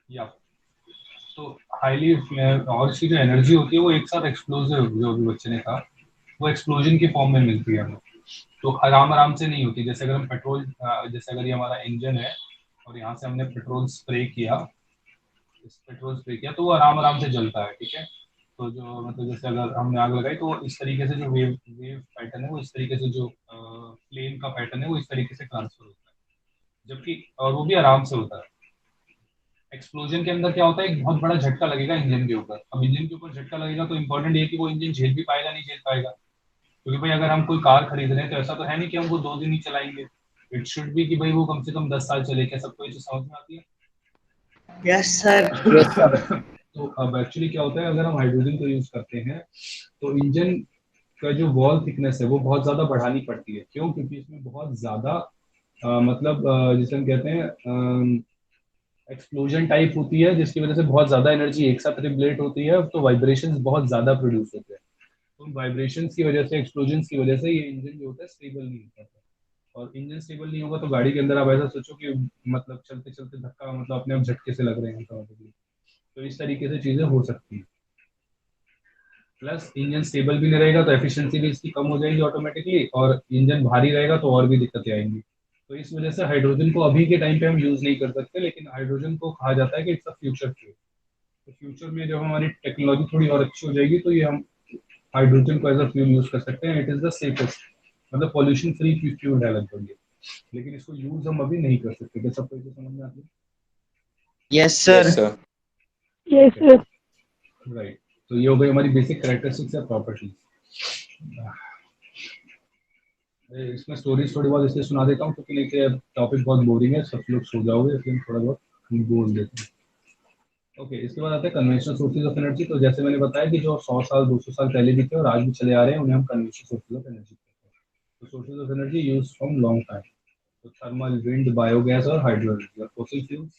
या तो हाईली, और इसकी जो एनर्जी होती है वो एक साथ एक्सप्लोसिव, जो भी बच्चे ने कहा, वो एक्सप्लोजन की फॉर्म में मिलती है हमें। तो आराम आराम से नहीं होती। जैसे अगर हम पेट्रोल, जैसे अगर ये हमारा इंजन है और यहाँ से हमने पेट्रोल स्प्रे किया, तो वो आराम आराम से जलता है। ठीक है, तो जो मतलब जैसे अगर हमने आग लगाई तो वो इस तरीके से जो वेव वेव पैटर्न है, वो इस तरीके से जो फ्लेम का पैटर्न है वो इस तरीके से ट्रांसफर होता है, जबकि और वो भी आराम से होता है। एक्सप्लोजन के अंदर क्या होता है, एक बहुत बड़ा झटका लगेगा इंजन के ऊपर। अब इंजन के ऊपर झटका लगेगा तो इंपॉर्टेंट ये है कि वो इंजन झेल भी पाएगा नहीं झेल पाएगा। क्योंकि भाई अगर हम कोई कार खरीद रहे हैं तो ऐसा तो है नहीं कि हम वो 2 दिन ही चलाएंगे। इट शुड बी कि भाई वो कम से कम 10 साल चले। क्या सबको ये चीज समझ में आती है? Yes sir. Yes, sir. तो अब एक्चुअली क्या होता है, अगर हम हाइड्रोजन को यूज करते हैं तो इंजन का जो वॉल थिकनेस है वो बहुत ज्यादा बढ़ानी पड़ती है। क्यों? क्योंकि इसमें बहुत ज्यादा मतलब जिसे हम कहते हैं एक्सप्लोजन टाइप होती है, जिसकी वजह से बहुत ज्यादा एनर्जी एक साथ रिबलेट होती है, तो वाइब्रेशंस बहुत ज्यादा प्रोड्यूस होते हैं। तो उन वाइब्रेशंस की वजह से, एक्सप्लोजन की वजह से ये इंजन जो होता है स्टेबल नहीं होता है। और इंजन स्टेबल नहीं होगा तो गाड़ी के अंदर आप ऐसा सोचो कि मतलब चलते चलते धक्का, मतलब अपने आप झटके से लग रहे हैं ऑटोमेटिकली। तो इस तरीके से चीजें हो सकती हैं। प्लस इंजन स्टेबल भी नहीं रहेगा तो एफिशिएंसी भी इसकी कम हो जाएगी ऑटोमेटिकली, और इंजन भारी रहेगा तो और भी दिक्कतें आएंगी। तो इस वजह से हाइड्रोजन को अभी के टाइम पे हम यूज नहीं कर सकते, लेकिन हाइड्रोजन को कहा जाता है कि इट्स अ फ्यूचर फ्यूल। तो फ्यूचर में जब हमारी टेक्नोलॉजी थोड़ी और अच्छी हो जाएगी तो ये हम हाइड्रोजन को एज अ फ्यूल यूज कर सकते हैं। इट इज द सेफेस्ट, मतलब पॉल्यूशन फ्री फ्यूल है लगभग ये। लेकिन इसको यूज हम अभी नहीं कर सकते। क्या सबको इसे समझ में आती है? Yes sir. Yes sir. Yes, sir. Right. तो ये हो गई हमारी बेसिक कैरेक्टरिस्टिक्स या प्रॉपर्टीज। इसमें स्टोरीज थोड़ी बहुत इसलिए सुना देता हूँ क्योंकि नहीं तो टॉपिक बहुत बोरिंग है, सब लोग सो जाओगे, इसलिए थोड़ा बहुत हम बोल देते हैं। ओके, इसके बाद आता है कन्वेंशनल सोर्सेज ऑफ एनर्जी। तो जैसे मैंने बताया कि जो 100 साल 200 साल पहले भी थे और आज भी चले आ रहे हैं, उन्हें हम कन्वेंशनल सोर्सेज ऑफ एनर्जी कहते हैं। तो sources of energy use from long time, तो थर्मल, विंड, बायोगैस और हाइड्रो एनर्जी। और fossil fuels,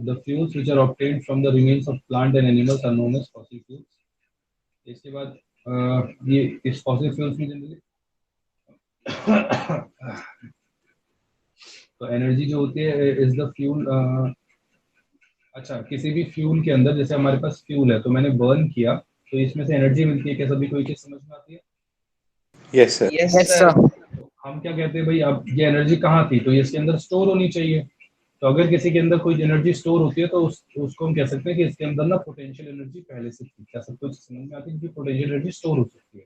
the fuels which are obtained from the remains of plant and animals are known as fossil fuels. इसके बाद ये इस fossil fuels में generally तो energy जो होती है इज द फ्यूल। अच्छा, किसी भी फ्यूल के अंदर जैसे हमारे पास फ्यूल है तो मैंने बर्न किया तो इसमें से एनर्जी मिलती है। क्या सभी कोई चीज समझ में आती है? Yes sir. Yes Yes, sir. sir. तो हम क्या कहते हैं भाई, अब ये एनर्जी कहाँ थी, तो ये इसके अंदर स्टोर होनी चाहिए। तो अगर किसी के अंदर कोई एनर्जी स्टोर होती है तो उसको हम कह सकते हैं कि इसके अंदर ना पोटेंशियल एनर्जी पहले से थी। क्या सबको समझ में आती है कि पोटेंशियल एनर्जी स्टोर हो सकती है?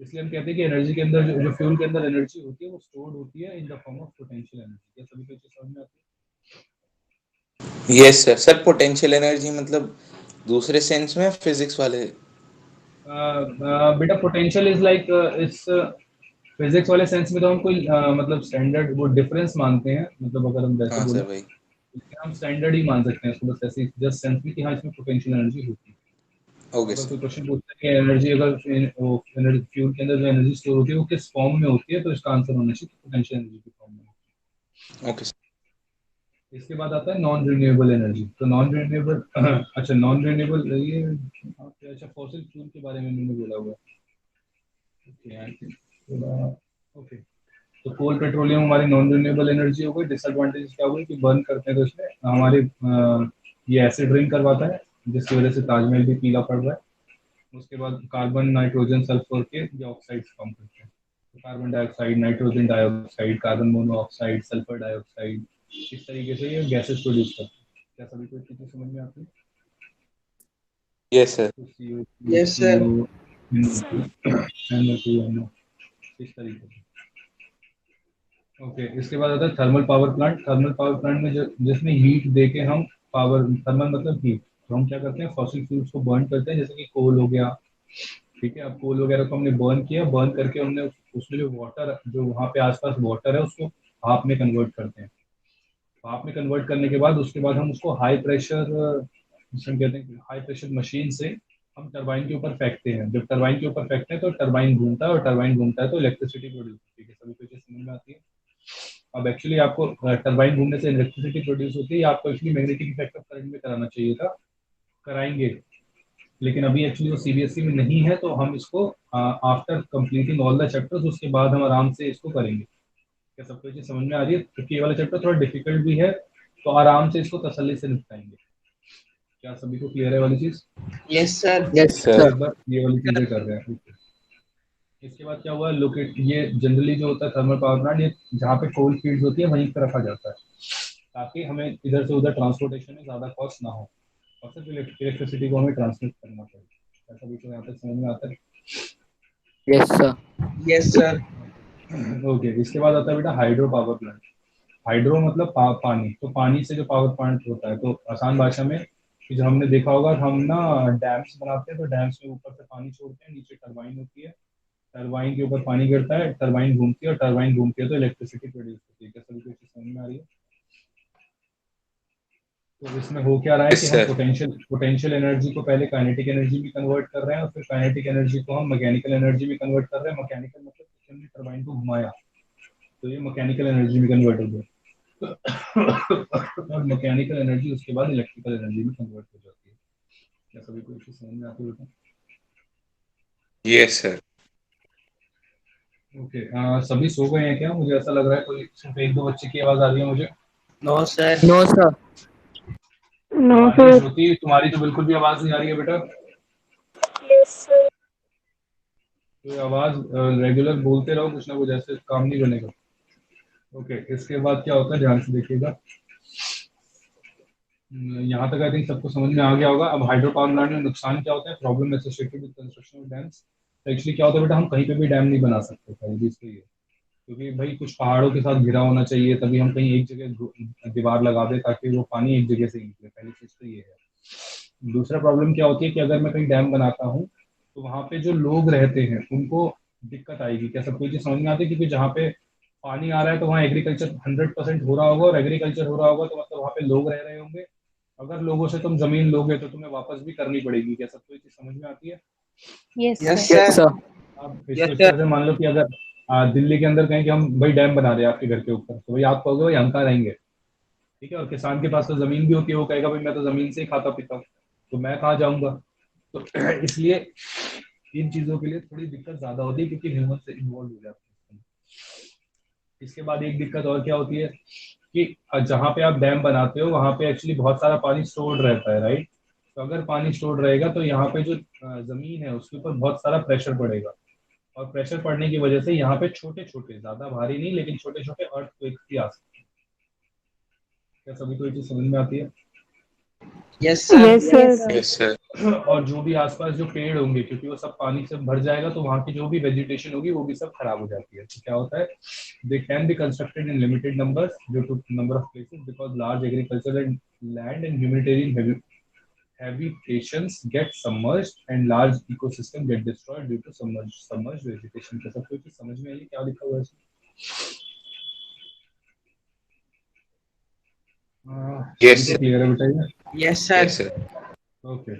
इसलिए हम कहते हैं कि एनर्जी के अंदर जो फ्यूल के अंदर एनर्जी होती है वो स्टोर्ड होती है इन the form of potential energy. क्या सभी को चीज समझ में आती yes sir. Sir potential energy मतलब दूसरे सेंस में फिजिक्स वाले? है? बेटा पोटेंशियल इज लाइक इस फिजिक्स वाले सेंस में तो हम कोई मतलब स्टैंडर्ड वो डिफरेंस मानते हैं, मतलब अगर हम वैसे हाँ बोले सर भाई। हम स्टैंडर्ड ही मान सकते हैं इसको, बस ऐसे जस्ट सेंस में कि हाँ इसमें पोटेंशियल एनर्जी होती है। ओके अगर सर। कोई क्वेश्चन पूछता है कि एनर्जी अगर वो एनर्जी फ्यूल के अंदर जो एनर्जी स्टोर होती है वो किस फॉर्म में होती है, तो इसका आंसर होना चाहिए पोटेंशियल एनर्जी की फॉर्म में। Okay sir. इसके बाद आता है नॉन रिन्यूएबल एनर्जी। तो नॉन रिन्यूएबल अच्छा नॉन रिन्यूएबल ये अच्छा फॉसिल फ्यूल के बारे में मैंने बोला हुआ है। ओके, तो कोल पेट्रोलियम हमारी नॉन रिन्यूएबल एनर्जी हो गई। डिसएडवांटेज क्या हुई कि बर्न करते हैं तो इसमें हमारे ये एसिड रिंग करवाता है जिसकी वजह से ताजमहल भी पीला पड़ रहा है। उसके बाद कार्बन, नाइट्रोजन, सल्फर के ये ऑक्साइड्स फॉर्म करते हैं। तो carbon dioxide, nitrogen dioxide, carbon monoxide, sulphur dioxide, इस तरीके से ये गैसेस प्रोड्यूस करते हैं। क्या सभी को चीजें समझ में आती है? Yes sir. तो CO, yes sir. CO, NO2, NO, इस तरीके से। ओके, इसके बाद आता है thermal power plant. Thermal power plant में जो जिसमें हीट दे के हम पावर, थर्मल मतलब हीट, तो हम क्या करते हैं फॉसिल फ्यूल्स को बर्न करते हैं, जैसे कि कोल हो गया। ठीक है, अब कोल वगैरह को हमने बर्न किया, बर्न करके हमने उसमें जो वाटर, जो वहाँ पे आसपास वाटर है उसको भाप में कन्वर्ट करते हैं। भाप में कन्वर्ट करने के बाद उसके बाद हम उसको हाई प्रेशर, जिसे हम कहते हैं हाई प्रेशर मशीन से हम टरबाइन के ऊपर फेंकते हैं। जब टरबाइन के ऊपर फेंकते हैं तो टरबाइन घूमता है, और टरबाइन घूमता है तो इलेक्ट्रिसिटी प्रोड्यूस होती है। सभी को चीज समझ में आती है? अब एक्चुअली आपको टरबाइन घूमने से इलेक्ट्रिसिटी प्रोड्यूस होती है, आपको actually magnetic effect of current में कराना चाहिए था, कराएंगे। लेकिन अभी एक्चुअली वो सीबीएसई में नहीं है, तो हम इसको after completing all the chapters उसके बाद हम आराम से इसको करेंगे। क्या सबको चीज समझ में आ रही है? क्योंकि ये वाला चैप्टर थोड़ा डिफिकल्ट भी है, तो आराम से इसको तसल्ली से निपटाएंगे। क्या सभी को क्लियर है वाली चीज? Yes sir. Yes, sir. sir. एक बार ये वाली चीजें कर रहे हैं। इसके बाद क्या हुआ, लोकेट ये जनरली जो होता है थर्मल पावर प्लांट, ये जहाँ पे कोल फील्ड्स होती है वहीं पर रखा जाता है, ताकि हमें इधर से उधर ट्रांसपोर्टेशन में ज़्यादा कॉस्ट ना हो, और सिर्फ इलेक्ट्रिसिटी को हमें ट्रांसमिट करना पड़े। ऐसा भी तो यहाँ तक समझ में आता है। Yes, sir. Yes sir. Okay, इसके बाद आता है बेटा हाइड्रो पावर प्लांट। हाइड्रो मतलब पानी, तो पानी से जो पावर प्लांट होता है, तो आसान भाषा में कि जो हमने देखा होगा, हम ना डैम्स बनाते हैं तो डैम्स में ऊपर से पानी छोड़ते हैं, नीचे टरबाइन होती है, टरबाइन के ऊपर पानी गिरता है, टरबाइन घूमती है, और टरबाइन घूमती है तो इलेक्ट्रिसिटी प्रोड्यूस होती है। क्या सभी को समझ में आ रही है? तो इसमें हो क्या रहा है Yes, कि हम sir. पोटेंशियल एनर्जी को पहले काइनेटिक एनर्जी में कन्वर्ट कर रहे हैं और फिर काइनेटिक एनर्जी को हम मैकेनिकल एनर्जी में कन्वर्ट कर रहे हैं। मैकेनिकल मतलब कि हमने टरबाइन को घुमाया तो ये मैकेनिकल एनर्जी में कन्वर्ट हो गया और मैकेनिकल एनर्जी उसके बाद इलेक्ट्रिकल एनर्जी में कन्वर्ट हो जाती है। क्या सभी को इसे समझ में आती है? Yes, sir. ओके, सभी सो गए हैं क्या? मुझे ऐसा लग रहा है कोई सिर्फ एक दो बच्चे की आवाज आ रही है मुझे। No sir. No, sir. No, तुम्हारी sir. ज्योति, तुम्हारी तो बिल्कुल भी आवाज नहीं आ रही है बेटा। Yes, sir. तो आवाज रेगुलर बोलते रहो, कुछ ना कुछ, ऐसे काम नहीं बनेगा। ओके, इसके बाद क्या होता है ध्यान से देखिएगा। यहाँ तक आई थिंक सबको समझ में आ गया होगा। अब हाइड्रो पावर प्लांट में नुकसान क्या होता है, problem associated with construction of dams. तो एक्चुअली क्या होता है बेटा, हम कहीं पे भी डैम नहीं बना सकते, पहली चीज तो ये, क्योंकि भाई कुछ पहाड़ों के साथ घिरा होना चाहिए, तभी हम कहीं एक जगह दीवार लगा दे ताकि वो पानी एक जगह से ही निकले। पहली चीज तो ये है। दूसरा प्रॉब्लम क्या होती है कि अगर मैं कहीं डैम बनाता हूँ तो वहाँ पे जो लोग रहते हैं उनको दिक्कत आएगी। क्या सबको ये चीज समझ में आती है? क्योंकि जहाँ पे पानी आ रहा है तो वहाँ एग्रीकल्चर 100% हो रहा होगा, और एग्रीकल्चर हो रहा होगा तो मतलब वहाँ पे लोग रह रहे होंगे। अगर लोगों से तुम जमीन लोगे तो तुम्हें वापस भी करनी पड़ेगी। क्या सबको ये चीज समझ में आती है? Yes, yes sir. Yes, sir. sir. अब Yes, इसको इस sir. तरह से मान लो कि अगर दिल्ली के अंदर कहें कि हम भाई डैम बना रहे हैं आपके घर के ऊपर, तो भाई आप कहोगे भाई हम कहाँ रहेंगे, ठीक है। और किसान के पास तो जमीन भी होती है, वो कहेगा भाई मैं तो जमीन से ही खाता पीता हूँ, तो मैं कहाँ जाऊंगा। तो इसलिए इन चीजों के लिए थोड़ी दिक्कत ज्यादा होती है क्योंकि ह्यूमन से इन्वॉल्व हो जाते हैं। इसके बाद एक दिक्कत और क्या होती है कि जहाँ पे आप डैम बनाते हो वहां पे एक्चुअली बहुत सारा पानी स्टोर्ड रहता है, राइट। तो अगर पानी स्टोर्ड रहेगा तो यहाँ पे जो जमीन है उसके ऊपर बहुत सारा प्रेशर पड़ेगा, और प्रेशर पड़ने की वजह से यहाँ पे छोटे छोटे, ज्यादा भारी नहीं लेकिन छोटे छोटे अर्थक्वेक्स भी आ सकते हैं। क्या सभी को ये चीज समझ में आती है? Yes sir. Yes, sir. Yes, sir. और जो भी आसपास जो पेड़ होंगे, क्योंकि वो सब पानी से भर जाएगा तो वहाँ की जो भी वेजिटेशन होगी वो भी सब खराब हो जाती है। तो क्या होता है, they can be constructed in limited numbers due to number of places because large agriculture and land and humanitarian habitations get submerged and large ecosystem get destroyed due to submerged vegetation। क्या सबको कुछ समझ में आई क्या लिखा हुआ है इसमें? Yes, तो sir. क्लियर है बेटा ये? Yes sir. Yes, sir. Okay,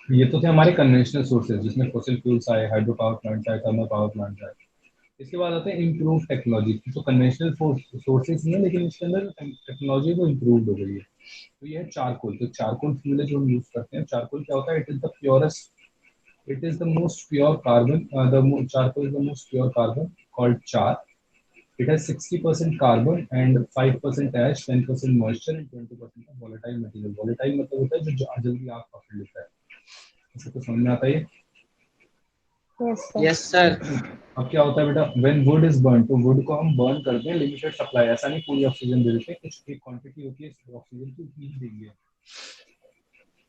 ये तो थे हमारे कन्वेंशनल सोर्सेज जिसमें फॉसिल फ्यूल्स आए, हाइड्रो पावर प्लांट आए, थर्मल पावर प्लांट आए। इसके बाद आते हैं इम्प्रूव टेक्नोलॉजी। तो कन्वेंशनल सोर्सेज नहीं है लेकिन इसके अंदर टेक्नोलॉजी वो इम्प्रूव हो गई है। तो ये है चारकोल। तो चारकोल फ्यूल है जो हम यूज करते हैं। चारकोल क्या होता है, it is the purest, it is the most pure carbon, charcoal is the most pure carbon called char. It has 60% carbon and 5% ash, 10% moisture and 20% of volatile material। volatile मतलब होता है जो जल्दी आग पकड़ लेता है। इसे तो समझ में आता है? Yes, sir. Yes sir. अब क्या होता है बेटा, when wood is burned, तो wood को हम बर्न करते हैं लिमिटेड सप्लाई। ऐसा नहीं पूरी ऑक्सीजन दे देते, कुछ एक क्वांटिटी होती है ऑक्सीजन की, उतनी ही देंगे।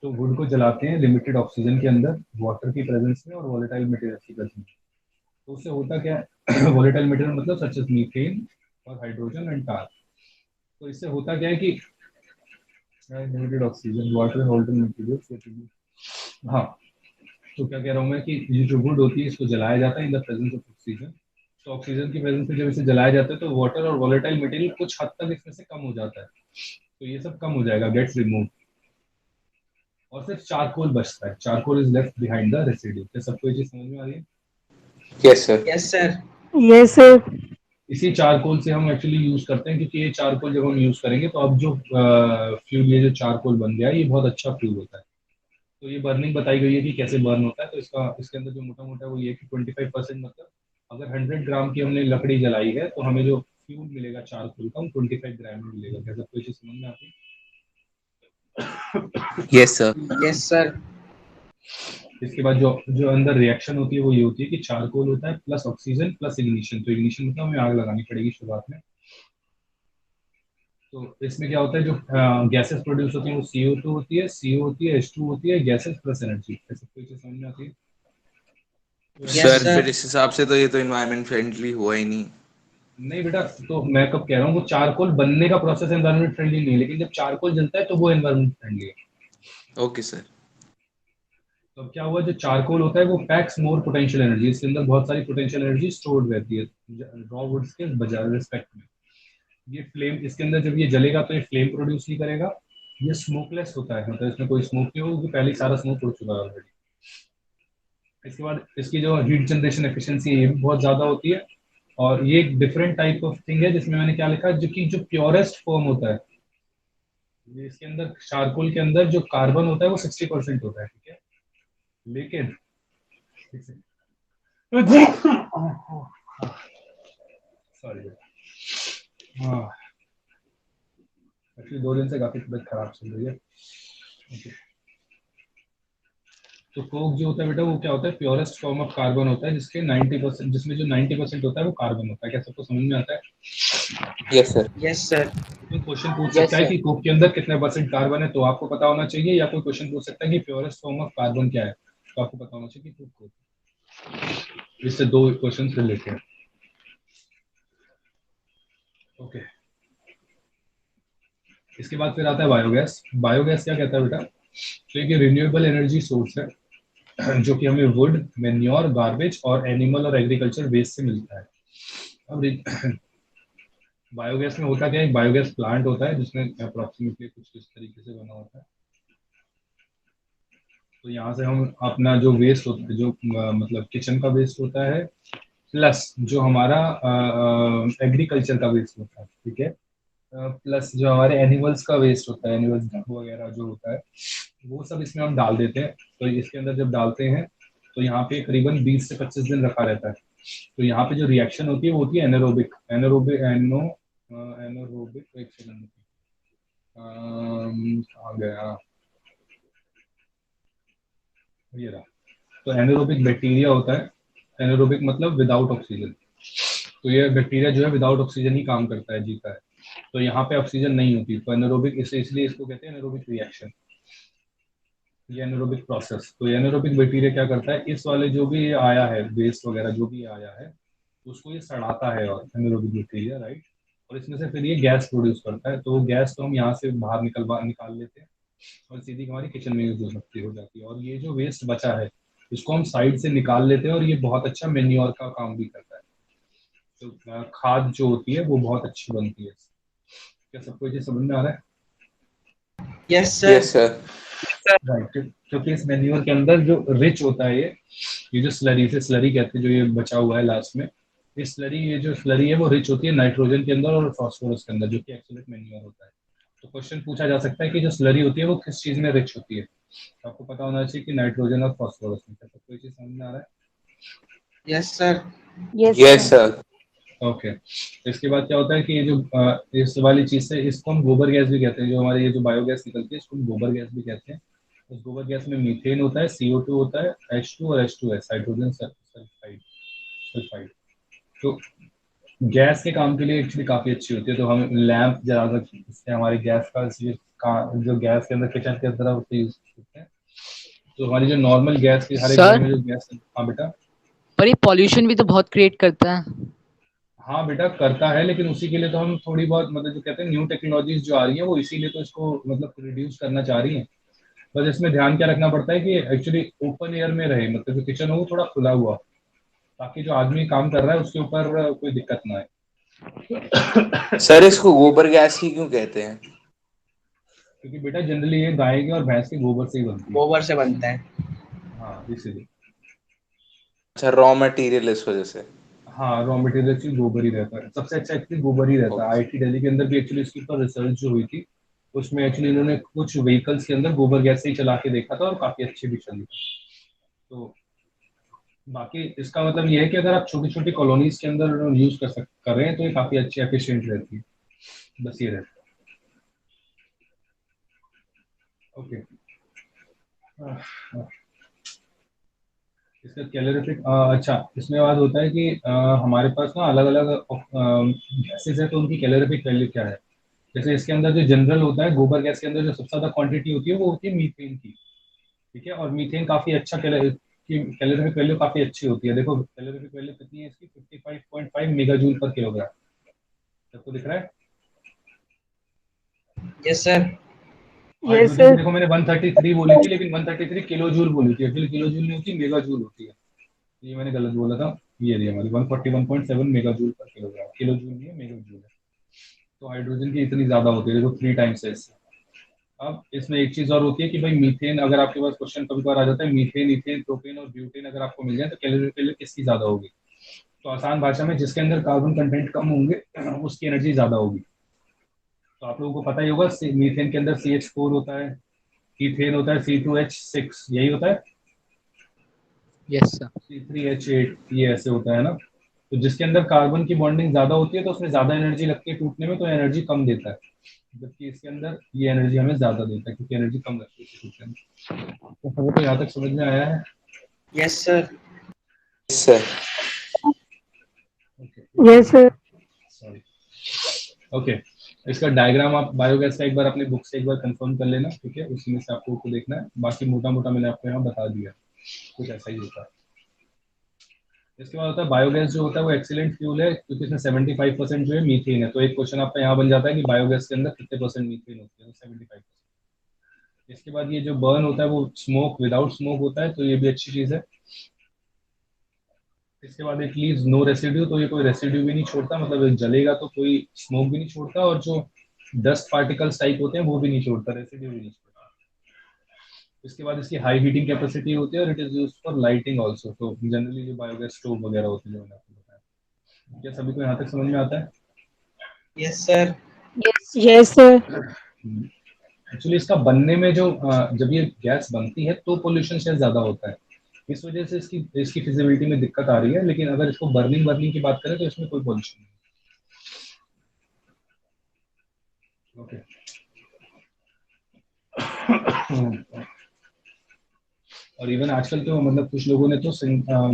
तो वुड को जलाते हैं लिमिटेड ऑक्सीजन के अंदर, वाटर की प्रेजेंस में और वोलेटाइल मटेरियल की प्रेजेंस में। तो उससे होता क्या है वोलेटाइल मटेरियल मतलब सच एज मीथेन और हाइड्रोजन एंड टार। तो इससे होता क्या है कि limited oxygen water holder material. हाँ, तो क्या कह रहा हूँ मैं कि ये जो वुड होती है इसको जलाया जाता है in the presence of oxygen. तो ऑक्सीजन की प्रेजेंस में जब इसे जलाया जाता है तो वाटर और वोलेटाइल मटेरियल कुछ हद तक इसमें से कम हो जाता है। तो ये सब कम हो जाएगा, गेट्स रिमूव, और सिर्फ चारकोल बचता है। Charcoal is left behind the residue. क्या सबको ये चीज समझ में आ रही है? Yes, sir. Yes sir. Yes, sir. इसी चारकोल से हम एक्चुअली यूज करते हैं, क्योंकि ये चारकोल जब हम यूज करेंगे तो अब जो फ्यूल, ये जो चारकोल बन गया है ये बहुत अच्छा फ्यूल होता है। तो ये बर्निंग बताई गई है कि कैसे बर्न होता है। तो इसका इसके अंदर जो मोटा मोटा वो ये है कि 25% मतलब अगर 100 ग्राम की हमने लकड़ी जलाई है तो हमें जो फ्यूल मिलेगा चारकोल का वो 25 ग्राम में मिलेगा। कैसे कोई चीज समझ में आती है? Yes, sir. Yes sir. इसके बाद जो जो अंदर रिएक्शन होती है वो ये होती है कि चारकोल होता है प्लस ऑक्सीजन प्लस इग्निशन। तो इग्निशन मतलब हमें आग लगानी पड़ेगी शुरुआत में। तो इसमें क्या होता है, जो गैसेस प्रोड्यूस होती है वो CO2 होती है, CO होती है, H2 होती है, गैसेस प्लस एनर्जी। ऐसे कोई चीज समझ में आती है? Yes, sir sir. फिर इस हिसाब से तो ये तो इन्वायरमेंट फ्रेंडली हुआ ही नहीं। नहीं बेटा, तो मैं कब कह रहा हूँ वो चारकोल बनने का प्रोसेस एनवायरमेंट फ्रेंडली नहीं है, लेकिन जब चारकोल जलता है तो वो एनवायरमेंट फ्रेंडली है। Okay sir. तो अब क्या हुआ, जो चारकोल होता है वो पैक्स मोर पोटेंशियल एनर्जी। इसके अंदर बहुत सारी पोटेंशियल एनर्जी स्टोर्ड रहती है रॉ वुड्स के बजाय रिस्पेक्ट में। ये फ्लेम, इसके अंदर जब ये जलेगा तो ये फ्लेम प्रोड्यूस नहीं करेगा, ये स्मोकलेस होता है, मतलब इसमें कोई स्मोक नहीं होगी, पहले ही सारा स्मोक उड़ चुका है ऑलरेडी। इसके बाद इसकी जो हीट जनरेशन एफिशिएंसी है ये भी बहुत ज्यादा होती है। और ये एक डिफरेंट टाइप ऑफ थिंग है जिसमें मैंने क्या लिखा है, जो कि जो प्योरेस्ट फॉर्म होता है, इसके अंदर चारकोल के अंदर जो कार्बन होता है वो 60% होता है, ठीक है। लेकिन सॉरी, हाँ एक्चुअली 2 दिन से काफी तबीयत खराब चल रही है। ओके, तो कोक जो होता है बेटा वो क्या होता है, प्योरेस्ट फॉर्म ऑफ कार्बन होता है, जिसके 90%, जिसमें जो 90% होता है वो कार्बन होता है। क्या सबको समझ में आता है? Yes sir. Yes sir. कोई क्वेश्चन पूछ Yes, सकता है sir. कि कोक के अंदर कितने परसेंट कार्बन है, तो आपको पता होना चाहिए, या कोई क्वेश्चन पूछ सकता है कि प्योरेस्ट फॉर्म ऑफ कार्बन क्या है, तो आपको पता होना चाहिए कि कोक। इससे 2 क्वेश्चन रिलेटेड हैं। ओके, इसके बाद फिर आता है बायोगैस। बायोगैस क्या कहता है बेटा, तो एक रिन्यूएबल एनर्जी सोर्स है जो कि हमें वुड, मेन्योर, गार्बेज और एनिमल और एग्रीकल्चर वेस्ट से मिलता है। अब बायोगैस में होता क्या है, बायोगैस प्लांट होता है जिसमें अप्रोक्सीमेटली कुछ इस तरीके से बना होता है। तो यहाँ से हम अपना जो वेस्ट होता है, जो मतलब किचन का वेस्ट होता है, प्लस जो हमारा एग्रीकल्चर का वेस्ट होता है, ठीक है, प्लस जो हमारे एनिमल्स का वेस्ट होता है, एनिमल्स वगैरह जो होता है, वो सब इसमें हम डाल देते हैं। तो इसके अंदर जब डालते हैं तो यहाँ पे करीबन 20 से 25 दिन रखा रहता है। तो यहाँ पे जो रिएक्शन होती है वो होती है एनारोबिक, एनारोबिक, एक सेकंड, आ गया ये रहा। तो एनारोबिक बैक्टीरिया होता है, एनारोबिक मतलब विदाउट ऑक्सीजन। तो ये बैक्टीरिया जो है विदाउट ऑक्सीजन ही काम करता है, जीता है। तो यहाँ पे ऑक्सीजन नहीं होती, तो एनारोबिक, इसलिए इसको कहते हैं एनारोबिक रिएक्शन, ये एनारोबिक प्रोसेस। तो एनारोबिक बैक्टीरिया क्या करता है, इस वाले जो भी आया है वेस्ट वगैरह जो भी आया है उसको ये सड़ाता है, और एनारोबिक बैक्टीरिया, राइट। और इसमें से फिर ये गैस प्रोड्यूस करता है। तो वो गैस तो हम यहाँ से बाहर निकाल लेते हैं और सीधी हमारी किचन में यूज हो जाती है। और ये जो वेस्ट बचा है इसको हम साइड से निकाल लेते हैं, और ये बहुत अच्छा मेन्योर का काम भी करता है। तो खाद जो होती है वो बहुत अच्छी बनती है। क्या सबको ये समझ में आ रहा है? Yes sir. Yes sir. Right, क्योंकि इस मेन्योर के अंदर जो रिच होता है, ये जो स्लरी, से स्लरी कहते हैं जो ये बचा हुआ है लास्ट में, ये जो स्लरी है वो रिच होती है नाइट्रोजन के अंदर और फास्फोरस के अंदर, जो कि एक्सोलेट मेन्योर होता है। तो क्वेश्चन पूछा जा सकता है कि जो स्लरी होती है वो किस चीज में रिच होती है, तो आपको पता होना चाहिए कि नाइट्रोजन और फास्फोरस में। क्या सबको ये चीज समझ में आ रहा है? Yes sir. Yes, yes sir. Sir. Okay, इसके बाद क्या होता है कि ये जो इस वाली चीज से, इसको हम गोबर गैस भी कहते हैं, जो हमारे ये जो बायोगैस निकलती है इसको हम गोबर गैस भी कहते हैं। उस गोबर गैस में मीथेन होता है, CO2 होता है, H2 और H2S, हाइड्रोजन सल्फाइड सल्फाइड। तो गैस के काम के लिए एक्चुअली काफी अच्छी होती है। तो हम लैंप जला सकते हैं इससे, हमारी गैस जो गैस के अंदर किचन के अंदर उससे यूज करते हैं। तो हमारी जो नॉर्मल गैस की हर एक घर सर, में जो गैस, हाँ बेटा। पर ये पॉल्यूशन भी तो बहुत क्रिएट करता है। हाँ बेटा करता है, लेकिन उसी के लिए तो हम थोड़ी बहुत, मतलब जो कहते हैं न्यू टेक्नोलॉजीज जो आ रही है वो इसीलिए तो इसको मतलब रिड्यूस करना चाह रही है। बस इसमें ध्यान क्या रखना पड़ता है कि एक्चुअली ओपन एयर में रहे, मतलब जो किचन हो वो थोड़ा खुला हुआ, ताकि जो आदमी काम कर रहा है उसके ऊपर कोई दिक्कत ना आए। सर इसको गोबर गैस ही क्यों कहते हैं? क्योंकि बेटा जनरली ये गाय के और भैंस के गोबर से ही बनती है। गोबर से बनता है। हाँ इसीलिए। अच्छा, रॉ मटेरियल इस वजह से। हाँ रॉ मटेरियल एक्चुअली गोबर ही रहता है, सबसे अच्छा एक्चुअली गोबर ही रहता है। ओके। IIT दिल्ली के अंदर भी एक्चुअली इसके ऊपर रिसर्च जो हुई थी, उसमें एक्चुअली इन्होंने कुछ व्हीकल्स के अंदर गोबर गैस से ही चला के देखा था, और काफी अच्छी भी चली। तो बाकी इसका मतलब ये है कि अगर आप छोटी छोटी कॉलोनीज के अंदर यूज कर रहे हैं तो ये काफी अच्छी एफिशिएंट रहती है। बस ये रहता है। ओके, इसका कैलोरीफिक, अच्छा इसमें बात होता है कि हमारे पास ना अलग अलग गैसेज है, तो उनकी कैलोरीफिक वैल्यू क्या है। जैसे इसके अंदर जो जनरल होता है, गोबर गैस के अंदर जो सबसे ज्यादा क्वांटिटी होती है वो होती है मीथेन की, ठीक है। और मीथेन काफी अच्छा कैलोरीफिक वैल्यू काफी अच्छी होती है। देखो कैलोरीफिक वैल्यू कितनी है इसकी, 55.5 मेगाजूल पर किलोग्राम। सबको दिख रहा है? Yes sir. Yes, हाइड्रोजन की sir. देखो मैंने 133 बोली थी, लेकिन 133 किलो जूल बोली थी, एक्चुअली किलो जूल नहीं होती, मेगा जूल होती है। ये मैंने गलत बोला था। ये रही हमारी 141.7 मेगा जूल पर किलोग्राम, किलो जूल नहीं है, मेगा जूल है। तो हाइड्रोजन की इतनी ज्यादा होती है, देखो 3 टाइम्स है इससे। अब इसमें एक चीज और होती है कि भाई मीथेन, अगर आपके पास क्वेश्चन कभी कभार आ जाता है मीथेन, इथेन, प्रोपेन और ब्यूटेन अगर आपको मिल जाए तो कैलोरी किसकी ज्यादा होगी? तो आसान भाषा में जिसके अंदर कार्बन कंटेंट कम होंगे उसकी एनर्जी ज्यादा होगी। तो आप लोगों को पता ही होगा मीथेन के अंदर CH4 होता है, इथेन होता है C2H6, यही होता है, यस सर। C3H8, ये ऐसे होता है ना। तो जिसके अंदर कार्बन की बॉन्डिंग ज्यादा होती है तो उसमें ज्यादा एनर्जी लगती है टूटने में, तो एनर्जी कम देता है, जबकि इसके अंदर ये एनर्जी हमें ज्यादा देता है क्योंकि एनर्जी कम लगती है इसे टूटने में। तो सभी को यहाँ तक समझ में आया है? Yes sir. Sir Yes, sir. Sorry. Okay, इसका डायग्राम आप बायोगैस का एक बार अपने बुक से एक बार कंफर्म कर लेना, ठीक है? उसी में से आपको को देखना है, बाकी मोटा मोटा मैंने आपको यहाँ बता दिया, कुछ ऐसा ही होता है। इसके बाद होता है बायोगैस, जो होता है वो एक्सीलेंट फ्यूल है क्योंकि इसमें 75% जो है मीथेन है। तो एक क्वेश्चन आपका यहाँ बन जाता है कि बायोगैस के अंदर कितने परसेंट मीथेन होते हैं? 75%। इसके बाद ये जो बर्न होता है वो स्मोक विदाउट स्मोक होता है, तो ये भी अच्छी चीज है। इसके बाद इट लीव्स नो रेसिड्यू, तो ये कोई रेसिड्यू भी नहीं छोड़ता, मतलब जलेगा तो कोई स्मोक भी नहीं छोड़ता, और जो डस्ट पार्टिकल्स टाइप होते हैं वो भी नहीं छोड़ता, रेसिड्यू भी नहीं छोड़ता। इसके बाद इसकी हाई हीटिंग कैपेसिटी होती है और it is used for lighting also. तो जनरली जो बायोगैस स्टोव वगैरह होते हैं जो मैंने आपको बताया, क्या सभी को यहाँ तक समझ में आता है? Yes sir. Yes, sir. Actually इसका बनने में जो जब ये गैस बनती है तो पोल्यूशन शायद ज्यादा होता है, इस वजह से इसकी इसकी फिजिबिलिटी में दिक्कत आ रही है। लेकिन अगर इसको बर्निंग बर्निंग की बात करें तो इसमें कोई पोल्यूशन नहीं। ओके। और इवन आजकल तो मतलब कुछ लोगों ने तो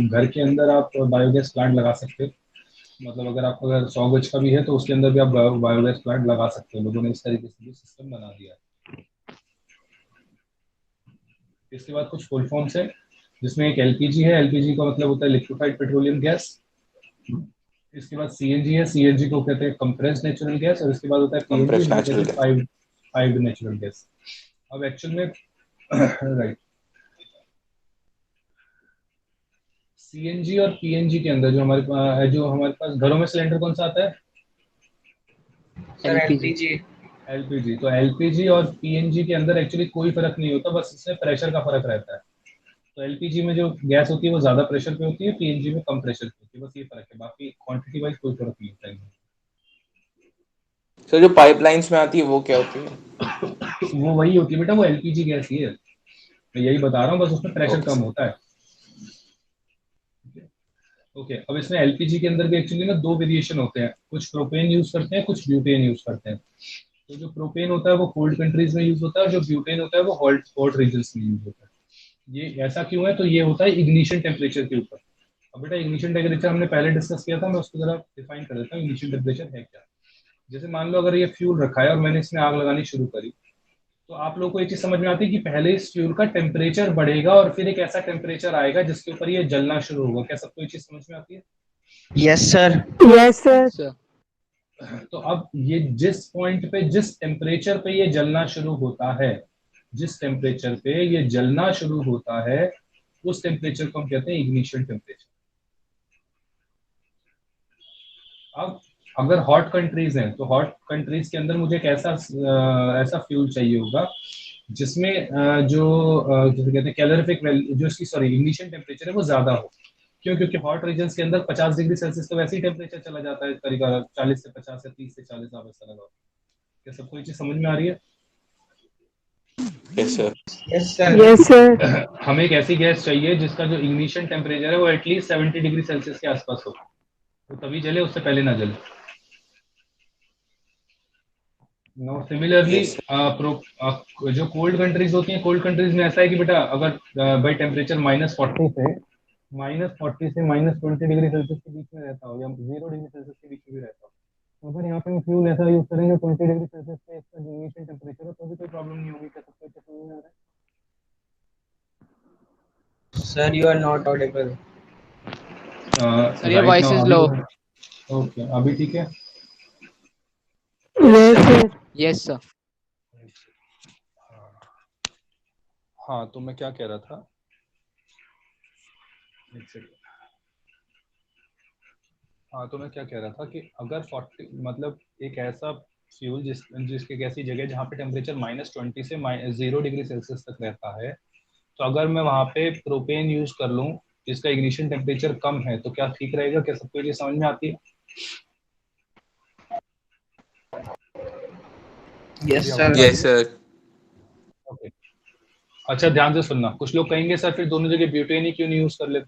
घर के अंदर आप बायोगैस प्लांट लगा सकते हो, मतलब अगर आपका अगर 100 गज का भी है तो उसके अंदर भी आप बायोगैस प्लांट लगा सकते हो। लोगों ने इस तरीके से भी सिस्टम बना दिया है। इसके बाद कुछ फुल फॉर्म्स है, जिसमें एक एलपीजी है, एलपीजी का मतलब होता है लिक्विफाइड पेट्रोलियम गैस। इसके बाद सीएनजी है, सीएनजी को कहते हैं कंप्रेस्ड नेचुरल गैस, और इसके बाद होता है पीएनजी कंप्रेस्ड जिसे कहते नेचुरल हैं गैस। Piped natural gas. अब एक्चुअल में राइट, सीएनजी और पीएनजी के अंदर जो हमारे पास घरों में सिलेंडर कौन सा आता है? Sir LPG. एलपीजी। एलपीजी। तो एलपीजी और पीएनजी के अंदर एक्चुअली कोई फर्क नहीं होता, बस इसमें प्रेशर का फर्क रहता है। तो एलपीजी में जो गैस होती है वो ज्यादा प्रेशर पे होती है, पीएनजी में कम प्रेशर पे होती है, बस ये फर्क है, बाकी क्वांटिटी वाइज कोई फर्क नहीं होता है। सर जो पाइपलाइंस में आती है वो क्या होती है? वो वही होती है बेटा, वो एलपीजी गैस ही है, मैं यही बता रहा हूँ, बस उसमें प्रेशर ओके कम सर। होता है। ओके, अब इसमें एलपीजी के अंदर भी एक्चुअली ना दो वेरिएशन होते हैं, कुछ प्रोपेन यूज करते हैं, कुछ ब्यूटेन यूज करते हैं। तो जो प्रोपेन होता है वो कोल्ड कंट्रीज में यूज होता है, और जो ब्यूटेन होता है वो हॉट हॉट रीजन में यूज होता है। ये ऐसा क्यों है? तो ये होता है इग्निशन टेम्परेचर के ऊपर। अब बेटा इग्निशन टेम्परेचर हमने पहले डिस्कस किया था, मैं उसको जरा डिफाइन कर देता हूँ, इग्निशन टेम्परेचर है क्या। जैसे मान लो अगर ये फ्यूल रखा है और मैंने इसमें आग लगानी शुरू करी, तो आप लोगों को एक चीज समझ में आती है कि पहले इस फ्यूल का टेम्परेचर बढ़ेगा और फिर एक ऐसा टेम्परेचर आएगा जिसके ऊपर ये जलना शुरू होगा। क्या सबको ये चीज समझ में आती है? Yes sir. Yes, sir. Sir. तो अब ये जिस पॉइंट पे, जिस टेम्परेचर पे ये जलना शुरू होता है, जिस टेम्परेचर पे ये जलना शुरू होता है, उस टेम्परेचर को हम कहते हैं इग्निशन टेम्परेचर। अब अगर हॉट कंट्रीज हैं तो हॉट कंट्रीज के अंदर मुझे एक ऐसा फ्यूल चाहिए होगा जिसमें जैसे कहते हैं कैलोरिफिक वैल्यू, जो इसकी सॉरी इग्निशन टेम्परेचर है वो ज्यादा हो। क्यों? क्योंकि हॉट रीजन के अंदर 50 डिग्री सेल्सियस तो वैसे ही टेम्परेचर चला जाता है करीब 40 से 50 या 30 से 40 आप ऐसा लगाओ। क्या सबको ये चीज समझ में आ रही है? Yes sir. Yes sir. Yes, sir. हमें एक ऐसी गैस चाहिए जिसका जो इग्निशन टेम्परेचर है वो एटलीस्ट 70 डिग्री सेल्सियस के आसपास हो, तो तभी जले, उससे पहले ना जले। No similarly yes sir. जो कोल्ड कंट्रीज होती हैं, कोल्ड कंट्रीज में ऐसा है कि बेटा अगर भाई टेम्परेचर -40 से -20 डिग्री सेल्सियस के बीच में रहता हो, या 0 डिग्री सेल्सियस के बीच में भी रहता हो, तो अगर यहाँ पे हम फ्यूल ऐसा यूज करेंगे 20 डिग्री सेल्सियस पे इसका इग्निशन टेम्परेचर है, तो भी कोई प्रॉब्लम नहीं होगी। क्या सबको अच्छे समझ में आ रहा sir you are not audible. Sir your right voice now is अभी? लो। ओके, अभी ठीक है। Yes Yes, sir. sir. Yes sir. हाँ, तो मैं क्या कह रहा था, एक सेकंड। हाँ, तो मैं क्या कह रहा था कि अगर 40 मतलब एक ऐसा फ्यूल जिसके कैसी जगह जहाँ पे टेम्परेचर -20 से -0 डिग्री सेल्सियस तक रहता है, तो अगर मैं वहाँ पे प्रोपेन यूज कर लूँ जिसका इग्निशन टेम्परेचर कम है, तो क्या ठीक रहेगा? क्या सबको ये समझ में आती है? Yes, मेरी sir. आवाज आ रही यस है? सर। ओके। अच्छा, ध्यान से सुनना। कुछ लोग कहेंगे सर फिर दोनों जगह ब्यूटेन ही क्यों नहीं यूज कर लेते?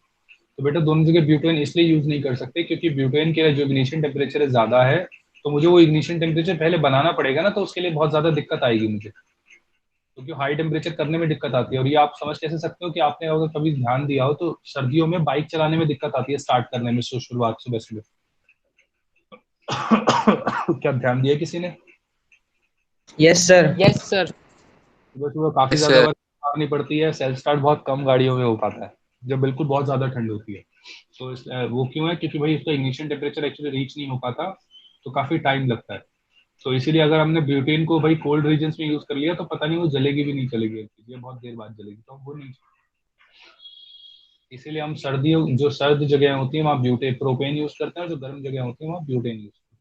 तो बेटा दोनों जगह ब्यूटेन इसलिए यूज नहीं कर सकते क्योंकि ब्यूटेन के जो इग्निशन टेम्परेचर है ज्यादा है, तो मुझे वो इग्निशन टेम्परेचर पहले बनाना पड़ेगा ना, तो उसके लिए बहुत ज्यादा दिक्कत आएगी मुझे, क्योंकि हाई टेम्परेचर करने में दिक्कत आती है। और ये आप समझ कैसे सकते हो कि आपने अगर कभी ध्यान दिया हो तो सर्दियों में बाइक चलाने में दिक्कत आती है स्टार्ट करने में, शुरुआत सुबह सुबह। क्या ध्यान दिया किसी ने? Yes, sir. Yes, sir. सुबह सुबह काफी यस ज्यादा सर। वर्क करनी पड़ती है, सेल्फ स्टार्ट बहुत कम गाड़ियों में हो पाता है जब बिल्कुल बहुत ज्यादा ठंड होती है। तो वो क्यों है? क्योंकि भाई उसका इग्निशन टेम्परेचर एक्चुअली रीच नहीं हो पाता, तो काफी टाइम लगता है। तो इसीलिए अगर हमने ब्यूटेन को भाई कोल्ड रीजन्स में यूज कर लिया तो पता नहीं वो जलेगी भी नहीं चलेगी, ये बहुत देर बाद जलेगी, तो वो नहीं। इसीलिए हम सर्दियों जो सर्द जगह होती है वहाँ ब्यूटेन प्रोपेन यूज करते हैं, और जो गर्म जगह होती है वहाँ ब्यूटेन यूज करते हैं।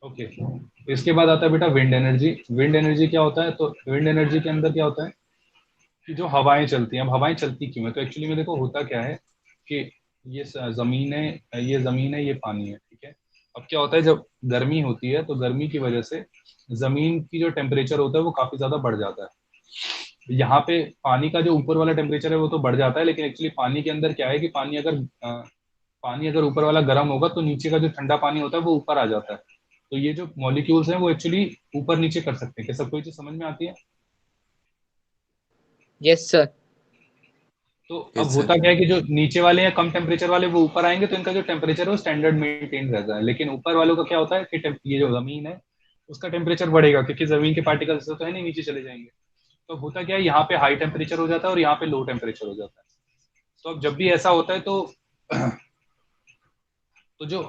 ओके, इसके बाद आता है बेटा विंड एनर्जी। विंड एनर्जी क्या होता है? तो विंड एनर्जी के अंदर क्या होता है कि जो हवाएं चलती हैं, अब हवाएं चलती क्यों है? तो एक्चुअली में देखो होता क्या है कि ये जमीन है, ये जमीन है, ये पानी है, ठीक है। अब क्या होता है जब गर्मी होती है तो गर्मी की वजह से जमीन की जो टेम्परेचर होता है वो काफी ज्यादा बढ़ जाता है। यहाँ पे पानी का जो ऊपर वाला टेम्परेचर है वो तो बढ़ जाता है, लेकिन एक्चुअली पानी के अंदर क्या है कि पानी अगर ऊपर वाला गर्म होगा तो नीचे का जो ठंडा पानी होता है वो ऊपर आ जाता है। तो ये जो मॉलिक्यूल्स हैं वो एक्चुअली ऊपर नीचे कर सकते हैं। क्या सबको ये चीज समझ में आती है? Yes, sir. तो अब यस होता सर। क्या है कि जो नीचे वाले हैं कम टेम्परेचर वाले वो ऊपर आएंगे तो इनका जो टेम्परेचर है वो स्टैंडर्ड मेंटेन रहता है, लेकिन ऊपर वालों का क्या होता है कि ये जो जमीन है उसका टेम्परेचर बढ़ेगा, क्योंकि जमीन के पार्टिकल्स तो है नहीं, नीचे चले जाएंगे। तो होता क्या है, यहाँ पे हाई टेम्परेचर हो जाता है और यहाँ पे लो टेम्परेचर हो जाता है। तो अब जब भी ऐसा होता है तो जो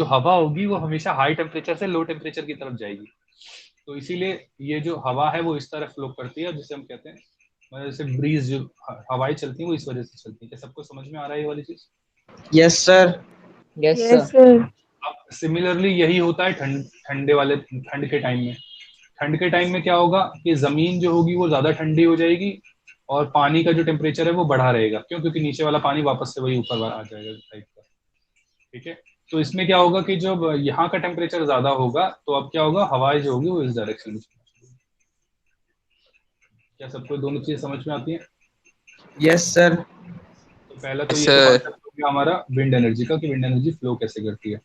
हवा होगी वो हमेशा हाई टेम्परेचर से लो टेम्परेचर की तरफ जाएगी। तो इसीलिए ये जो हवा है वो इस तरह फ्लो करती है, जिसे हम कहते हैं मतलब जैसे ब्रीज, जो हवाएं चलती हैं वो इस वजह से चलती है। क्या सबको समझ में आ रहा है ये वाली चीज? Yes, sir. Yes, sir. Yes, sir. अब सिमिलरली यही होता है ठंड के टाइम में। ठंड के टाइम में क्या होगा कि जमीन जो होगी वो ज्यादा ठंडी हो जाएगी और पानी का जो टेम्परेचर है वो बढ़ा रहेगा। क्यों? क्योंकि नीचे वाला पानी वापस से वही ऊपर आ जाएगा टाइप का, ठीक है। तो इसमें क्या होगा कि जब यहाँ का टेम्परेचर ज्यादा होगा तो अब क्या होगा, हवाएं जो होगी वो इस डायरेक्शन में चलेंगी। क्या सबको दोनों चीज समझ में आती है? Yes, sir. तो पहला तो यस ये तो सर। कॉन्सेप्ट हो गया हमारा विंड एनर्जी का कि विंड एनर्जी फ्लो कैसे करती है।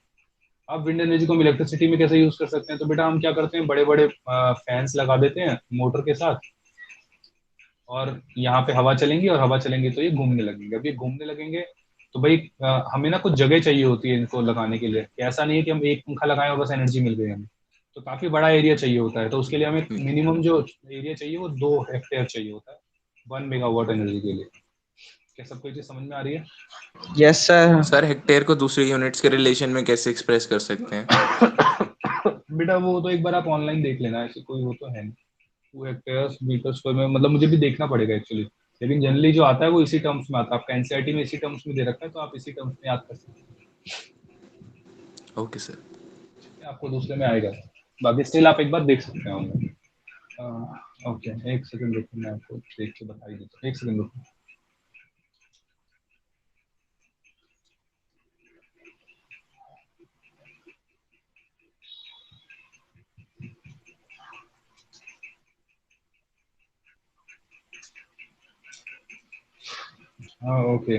अब विंड एनर्जी को हम इलेक्ट्रिसिटी में कैसे यूज कर सकते हैं? तो बेटा हम क्या करते हैं, बड़े बड़े फैंस लगा देते हैं मोटर के साथ, और यहाँ पे हवा चलेंगी और हवा चलेंगे तो ये घूमने लगेंगे। अब ये घूमने लगेंगे तो भाई हमें ना कुछ जगह चाहिए होती है इनको लगाने के लिए। ऐसा नहीं है कि हम एक पंखा लगाएं और बस एनर्जी मिल गई हमें, तो काफी बड़ा एरिया चाहिए होता है। तो उसके लिए हमें मिनिमम जो एरिया चाहिए वो 2 हेक्टेयर चाहिए होता है 1 मेगावाट एनर्जी के लिए। क्या सबको ये चीज समझ में आ रही है? Yes, sir. सर हेक्टेयर को दूसरे यूनिट्स के रिलेशन में कैसे एक्सप्रेस कर सकते हैं? बेटा वो तो एक बार आप ऑनलाइन देख लेना, ऐसे कोई वो तो है नहीं। 2 हेक्टेयर मीटर स्क्वायर में मतलब मुझे भी देखना पड़ेगा एक्चुअली, लेकिन जनरली जो आता है वो इसी टर्म्स में आता है। आपका एनसीईआरटी में इसी टर्म्स में दे रखा है, तो आप इसी टर्म्स में याद कर सकते ओके सर। हैं, आपको दूसरे में आएगा। बाकी स्टिल आप एक बार देख सकते हैं ऑनलाइन। ओके, एक सेकंड रुको, मैं आपको देख के बता ही देता हूँ। एक सेकंड रुको। हाँ ओके,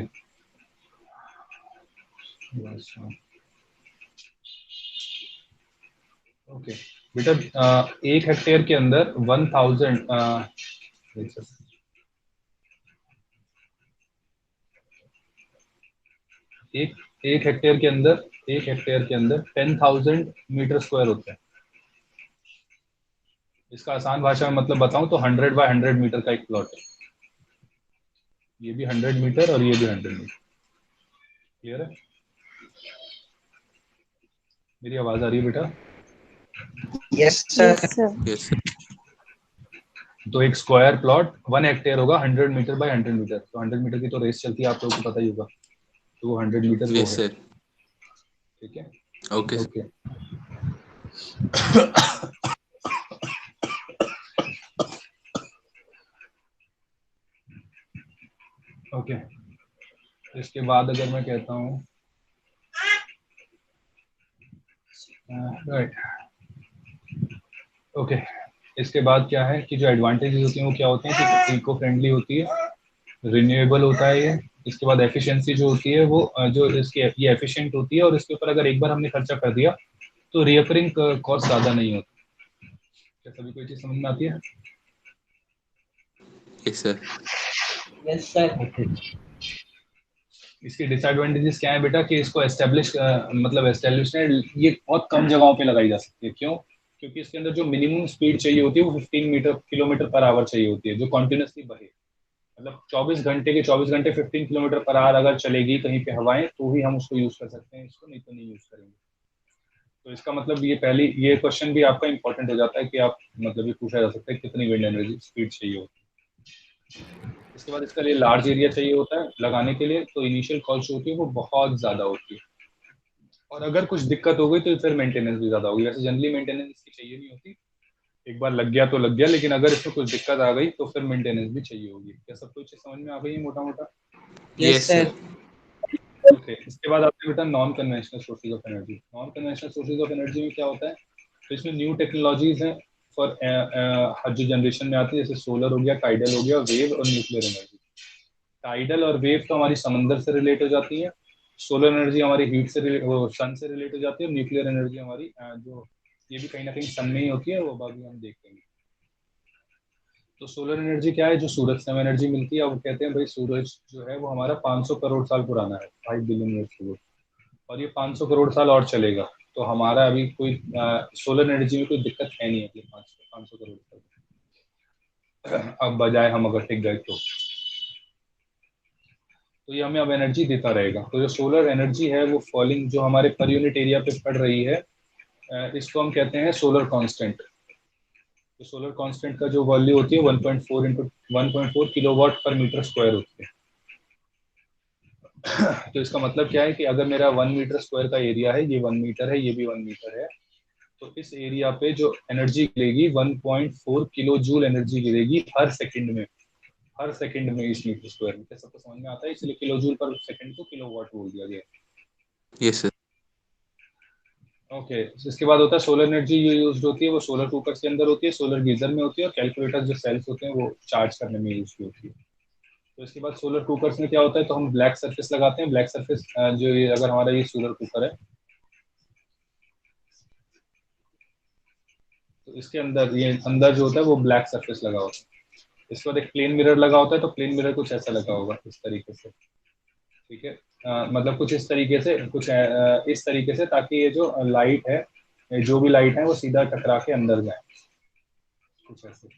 ओके बेटा 1 हेक्टेयर के अंदर 1000 एक एक हेक्टेयर के अंदर 10,000 मीटर स्क्वायर होता है। इसका आसान भाषा में मतलब बताऊं तो 100 बाय 100 मीटर का एक प्लॉट है। ये भी 100 मीटर और ये भी 100 मीटर। क्लियर है? मेरी आवाज आ रही है बेटा? Yes, sir. Yes, sir. Yes sir. तो एक स्क्वायर प्लॉट 1 हेक्टेयर होगा 100 मीटर बाय 100 मीटर। तो 100 मीटर की तो रेस चलती है, आप लोगों को पता ही होगा। तो वो 100 मीटर वो यस है, सर। ठीक है। Okay sir. ओके ओके, इसके बाद अगर मैं कहता हूँ राइट, ओके, इसके बाद क्या है कि जो एडवांटेजेस होती हैं वो क्या होते हैं कि इको फ्रेंडली होती है, रिन्यूएबल होता है ये। इसके बाद एफिशिएंसी जो होती है वो जो इसकी ये एफिशिएंट होती है, और इसके ऊपर अगर एक बार हमने खर्चा कर दिया तो रिकरिंग कॉस्ट ज़्यादा नहीं होती। क्या सभी कोई चीज़ समझ में आती है? Yes sir. Yes sir. Okay, इसके डिसएडवांटेजेस क्या है बेटा कि इसको मतलब एस्टेब्लिशमेंट ये बहुत कम जगहों पे लगाई जा सकती है। क्यों? क्योंकि इसके अंदर जो मिनिमम स्पीड चाहिए होती है वो 15 किलोमीटर पर आवर चाहिए होती है, जो कॉन्टिन्यूसली बहे। मतलब 24 घंटे 15 किलोमीटर पर आवर अगर चलेगी कहीं पे हवाएं, तो ही हम उसको यूज कर सकते हैं, इसको नहीं तो नहीं यूज करेंगे। तो इसका मतलब ये क्वेश्चन भी आपका इंपॉर्टेंट हो जाता है कि आप मतलब ये पूछा जा सकता है कितनी विंड एनर्जी स्पीड चाहिए होती है। इसके बाद इसके लिए लार्ज एरिया चाहिए होता है लगाने के लिए, तो इनिशियल कॉस्ट होती है वो बहुत ज़्यादा होती है, और अगर कुछ दिक्कत हो गई तो फिर मेंटेनेंस भी ज़्यादा होगी। वैसे जनरली मेंटेनेंस इसकी चाहिए नहीं होती, एक बार लग गया तो लग गया, लेकिन अगर इसमें कुछ दिक्कत आ गई तो फिर मेंटेनेंस भी चाहिए होगी। क्या सब कुछ समझ में आ गई है मोटा मोटा? Yes sir. ओके, इसके बाद आपने बेटा non conventional sources of energy. Non conventional sources of energy में क्या होता है? तो इसमें न्यू टेक्नोलॉजीज हैं फॉर जो जनरेशन में आती है, जैसे सोलर हो गया, टाइडल हो गया, वेव और न्यूक्लियर एनर्जी। टाइडल और वेव तो हमारी समंदर से रिलेट हो जाती है, सोलर एनर्जी हमारी हीट से सन से रिलेट हो जाती है, और न्यूक्लियर एनर्जी हमारी जो ये भी कहीं ना कहीं सन में ही होती है, वो बाकी हम देखेंगे। तो सोलर एनर्जी क्या है? जो सूरज से हमें एनर्जी मिलती है। अब कहते हैं भाई सूरज जो है वो हमारा 500 करोड़ साल पुराना है, 5 बिलियन ईयर्स अगो, और ये 500 करोड़ साल और चलेगा। तो हमारा अभी कोई सोलर एनर्जी में कोई दिक्कत है नहीं अगले 500 करोड़ साल, अब बजाय हम अगर टिक गए तो ये हमें अब एनर्जी देता रहेगा। तो जो सोलर एनर्जी है वो फॉलिंग जो हमारे पर यूनिट एरिया पे पड़ रही है, इसको हम कहते हैं सोलर कांस्टेंट। तो सोलर कांस्टेंट का जो वैल्यू होती है 1.4 इंटू 1.4 किलोवाट पर मीटर स्क्वायर होती है। तो इसका मतलब क्या है कि अगर मेरा 1 मीटर स्क्वायर का एरिया है, ये 1 मीटर है, ये भी 1 मीटर है, तो इस एरिया पे जो एनर्जी गिरेगी 1.4 किलो जूल एनर्जी गिरेगी हर सेकंड में, हर सेकंड में इस मीटर स्क्वायर में। सबको समझ में आता है? इसलिए किलो जूल पर सेकंड को किलोवाट बोल दिया गया। Yes sir. ओके, इसके बाद होता है सोलर एनर्जी जो यूज होती है वो सोलर कुकर के अंदर होती है, सोलर गीजर में होती है, और कैलकुलेटर जो सेल्स होते हैं वो चार्ज करने में यूज होती है। तो इसके बाद सोलर कुकर्स में क्या होता है? तो हम ब्लैक सरफेस लगाते हैं। ब्लैक सरफेस जो ये अगर हमारा ये सोलर कुकर है, तो इसके अंदर ये अंदर जो होता है वो ब्लैक सरफेस लगा होता है। इसके बाद एक प्लेन मिरर लगा होता है, तो प्लेन मिरर कुछ ऐसा लगा होगा इस तरीके से, ठीक है? मतलब कुछ इस तरीके से, कुछ इस तरीके से, ताकि ये जो लाइट है, जो भी लाइट है वो सीधा टकरा के अंदर जाए, कुछ ऐसे।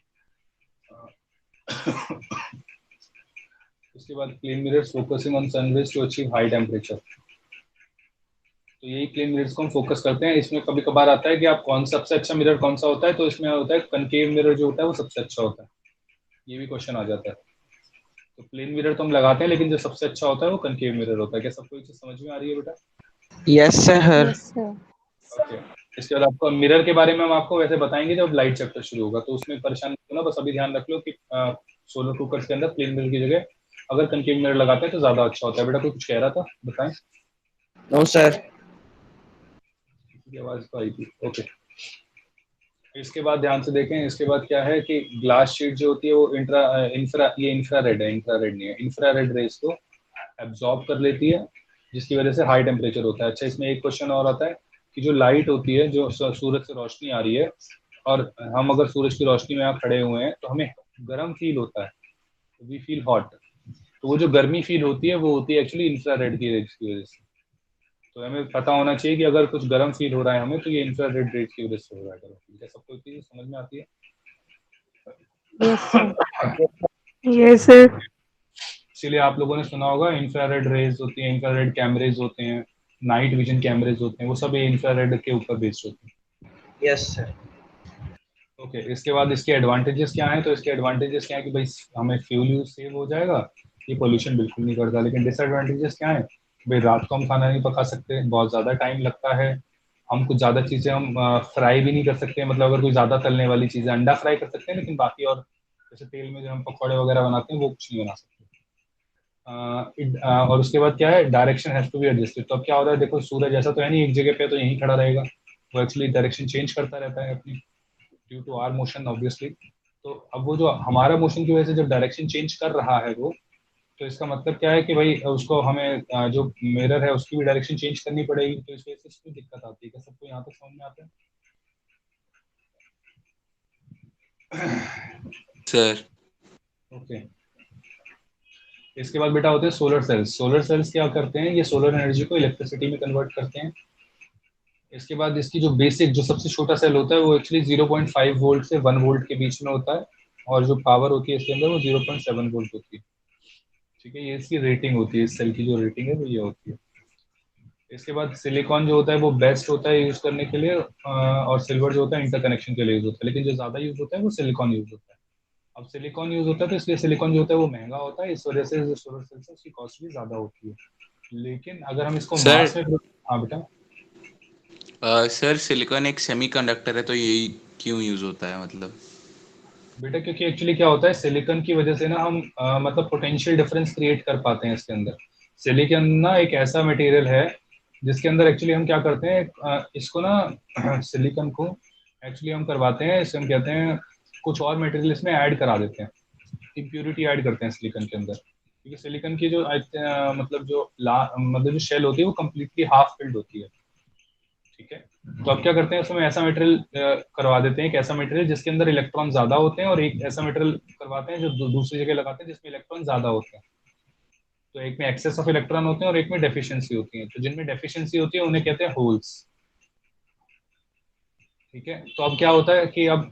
उसके बाद plane mirrors focusing on sun rays to achieve high temperature. तो यही प्लेन मिरर्स को हम फोकस करते हैं। इसमें कभी कभार आता है कि आप कौन सबसे अच्छा मिरर कौन सा होता है, तो इसमें होता है कनकेव मिरर जो होता है वो सबसे अच्छा होता है। ये भी क्वेश्चन आ जाता है। तो प्लेन मिरर तो हम लगाते हैं, लेकिन जो सबसे अच्छा होता है वो कनकेव मिरर होता है। क्या सबको चीज समझ में आ रही है बेटा? Yes sir. Yes sir. Okay, इसके बाद आपको मिरर के बारे में हम आपको वैसे बताएंगे जब लाइट चैप्टर शुरू होगा, तो उसमें परेशान मत होना। बस अभी ध्यान रख लो कि सोलर कुकर के अंदर प्लेन मिरर की जगह अगर कनकेव मिरर लगाते हैं तो ज्यादा अच्छा होता है। बेटा कोई कुछ कह रहा था, बताएं। No sir. आवाज तो आई थी। ओके, इसके बाद ध्यान से देखें। इसके बाद क्या है कि ग्लास शीट जो होती है वो इंफ्रारेड है, इंफ्रारेड नहीं है। इंफ्रारेड रेस को एब्जॉर्ब कर लेती है, जिसकी वजह से हाई टेम्परेचर होता है। अच्छा, इसमें एक क्वेश्चन और आता है कि जो लाइट होती है, जो सूरज से रोशनी आ रही है, और हम अगर सूरज की रोशनी में यहाँ खड़े हुए हैं तो हमें गर्म फील होता है, वी फील हॉट। तो वो जो गर्मी फील होती है वो होती है एक्चुअली इंफ्रारेड की रेज की वजह से। तो हमें पता होना चाहिए कि अगर कुछ गर्म फील हो रहा है हमें, तो ये इंफ्रारेड रेज की वजह से हो रहा है। क्या सबको चीज समझ में आती है? Yes sir. Yes sir. इसीलिए आप लोगों ने सुना होगा इंफ्रारेड रेज होती है, इंफ्रारेड कैमरेज होते हैं, नाइट विजन कैमरेज होते हैं, वो सब इंफ्रारेड के ऊपर बेस्ड होते हैं। Yes sir. ओके, इसके बाद इसके एडवांटेजेस क्या हैं? तो इसके एडवांटेजेस क्या है कि भाई हमें फ्यूल यूज सेव हो जाएगा, ये पोल्यूशन बिल्कुल नहीं करता। लेकिन डिसएडवांटेजेस क्या है? भाई रात को हम खाना नहीं पका सकते, बहुत ज़्यादा टाइम लगता है, हम कुछ ज़्यादा चीज़ें हम फ्राई भी नहीं कर सकते, मतलब अगर कोई ज़्यादा तलने वाली चीज़ें, अंडा फ्राई कर सकते हैं, लेकिन बाकी और जैसे तेल में जो हम पकौड़े वगैरह बनाते हैं वो कुछ नहीं बना सकते। और उसके बाद क्या है, direction has to be adjusted. तो अब क्या होता है, देखो सूरज ऐसा तो है नहीं एक जगह पे तो यहीं खड़ा रहेगा, वो एक्चुअली डायरेक्शन चेंज करता रहता है अपनी, due to our motion obviously. तो अब वो जो हमारा मोशन की वजह से जब डायरेक्शन चेंज कर रहा है वो, तो इसका मतलब क्या है कि भाई उसको हमें जो मिरर है उसकी भी डायरेक्शन चेंज करनी पड़ेगी। तो इस वजह से इसमें दिक्कत आती है। क्या सबको यहाँ तक समझ में आता है? Sir okay. इसके बाद बेटा होते हैं सोलर सेल्स। सोलर सेल्स क्या करते हैं, ये सोलर एनर्जी को इलेक्ट्रिसिटी में कन्वर्ट करते हैं। इसके बाद इसकी जो बेसिक, जो सबसे छोटा सेल होता है वो एक्चुअली 0.5 वोल्ट से 1 वोल्ट के बीच में होता है, और जो पावर होती है इसके अंदर वो 0.7 वोल्ट होती है। ठीक है, ये इसकी रेटिंग होती है, इस सेल की जो रेटिंग है वो ये होती है। इसके बाद सिलिकॉन जो होता है वो बेस्ट होता है यूज करने के लिए, और सिल्वर जो होता है इंटरकनेक्शन के लिए यूज होता है, लेकिन जो ज्यादा यूज होता है वो सिलिकॉन यूज होता है। अब सिलिकॉन यूज होता है तो इसलिए सिलिकॉन जो होता है वो महंगा होता है, इस वजह से जो सोलर सेल्स है उसकी कॉस्ट भी ज्यादा होती है। लेकिन अगर हम इसको सर मास में, हाँ बेटा। सर सिलिकॉन एक सेमीकंडक्टर है तो यही क्यों यूज होता है मतलब? बेटा क्योंकि एक्चुअली क्या होता है, सिलिकॉन की वजह से ना हम मतलब पोटेंशियल डिफरेंस क्रिएट कर पाते हैं इसके अंदर। सिलिकॉन ना एक ऐसा मटेरियल है जिसके अंदर एक्चुअली हम क्या करते हैं, इसको ना सिलिकॉन को एक्चुअली हम करवाते हैं, इसे हम कहते हैं कुछ और मटेरियल इसमें ऐड करा देते हैं, इम्प्योरिटी ऐड करते हैं सिलिकॉन के अंदर। क्योंकि सिलिकॉन की जो मतलब मतलब जो शेल होती है वो कम्प्लीटली हाफ फिल्ड होती है। ठीक है, तो अब क्या करते हैं उसमें ऐसा मटेरियल करवा देते हैं, एक ऐसा मटेरियल जिसके अंदर इलेक्ट्रॉन ज्यादा होते हैं, और एक ऐसा मटेरियल करवाते हैं जो दूसरी जगह लगाते हैं जिसमें इलेक्ट्रॉन ज्यादा होते हैं। तो एक में एक्सेस ऑफ इलेक्ट्रॉन होते हैं और एक में डेफिशिएंसी होती है। तो जिनमें डेफिशिएंसी होती है उन्हें कहते हैं होल्स। ठीक है, तो अब क्या होता है कि अब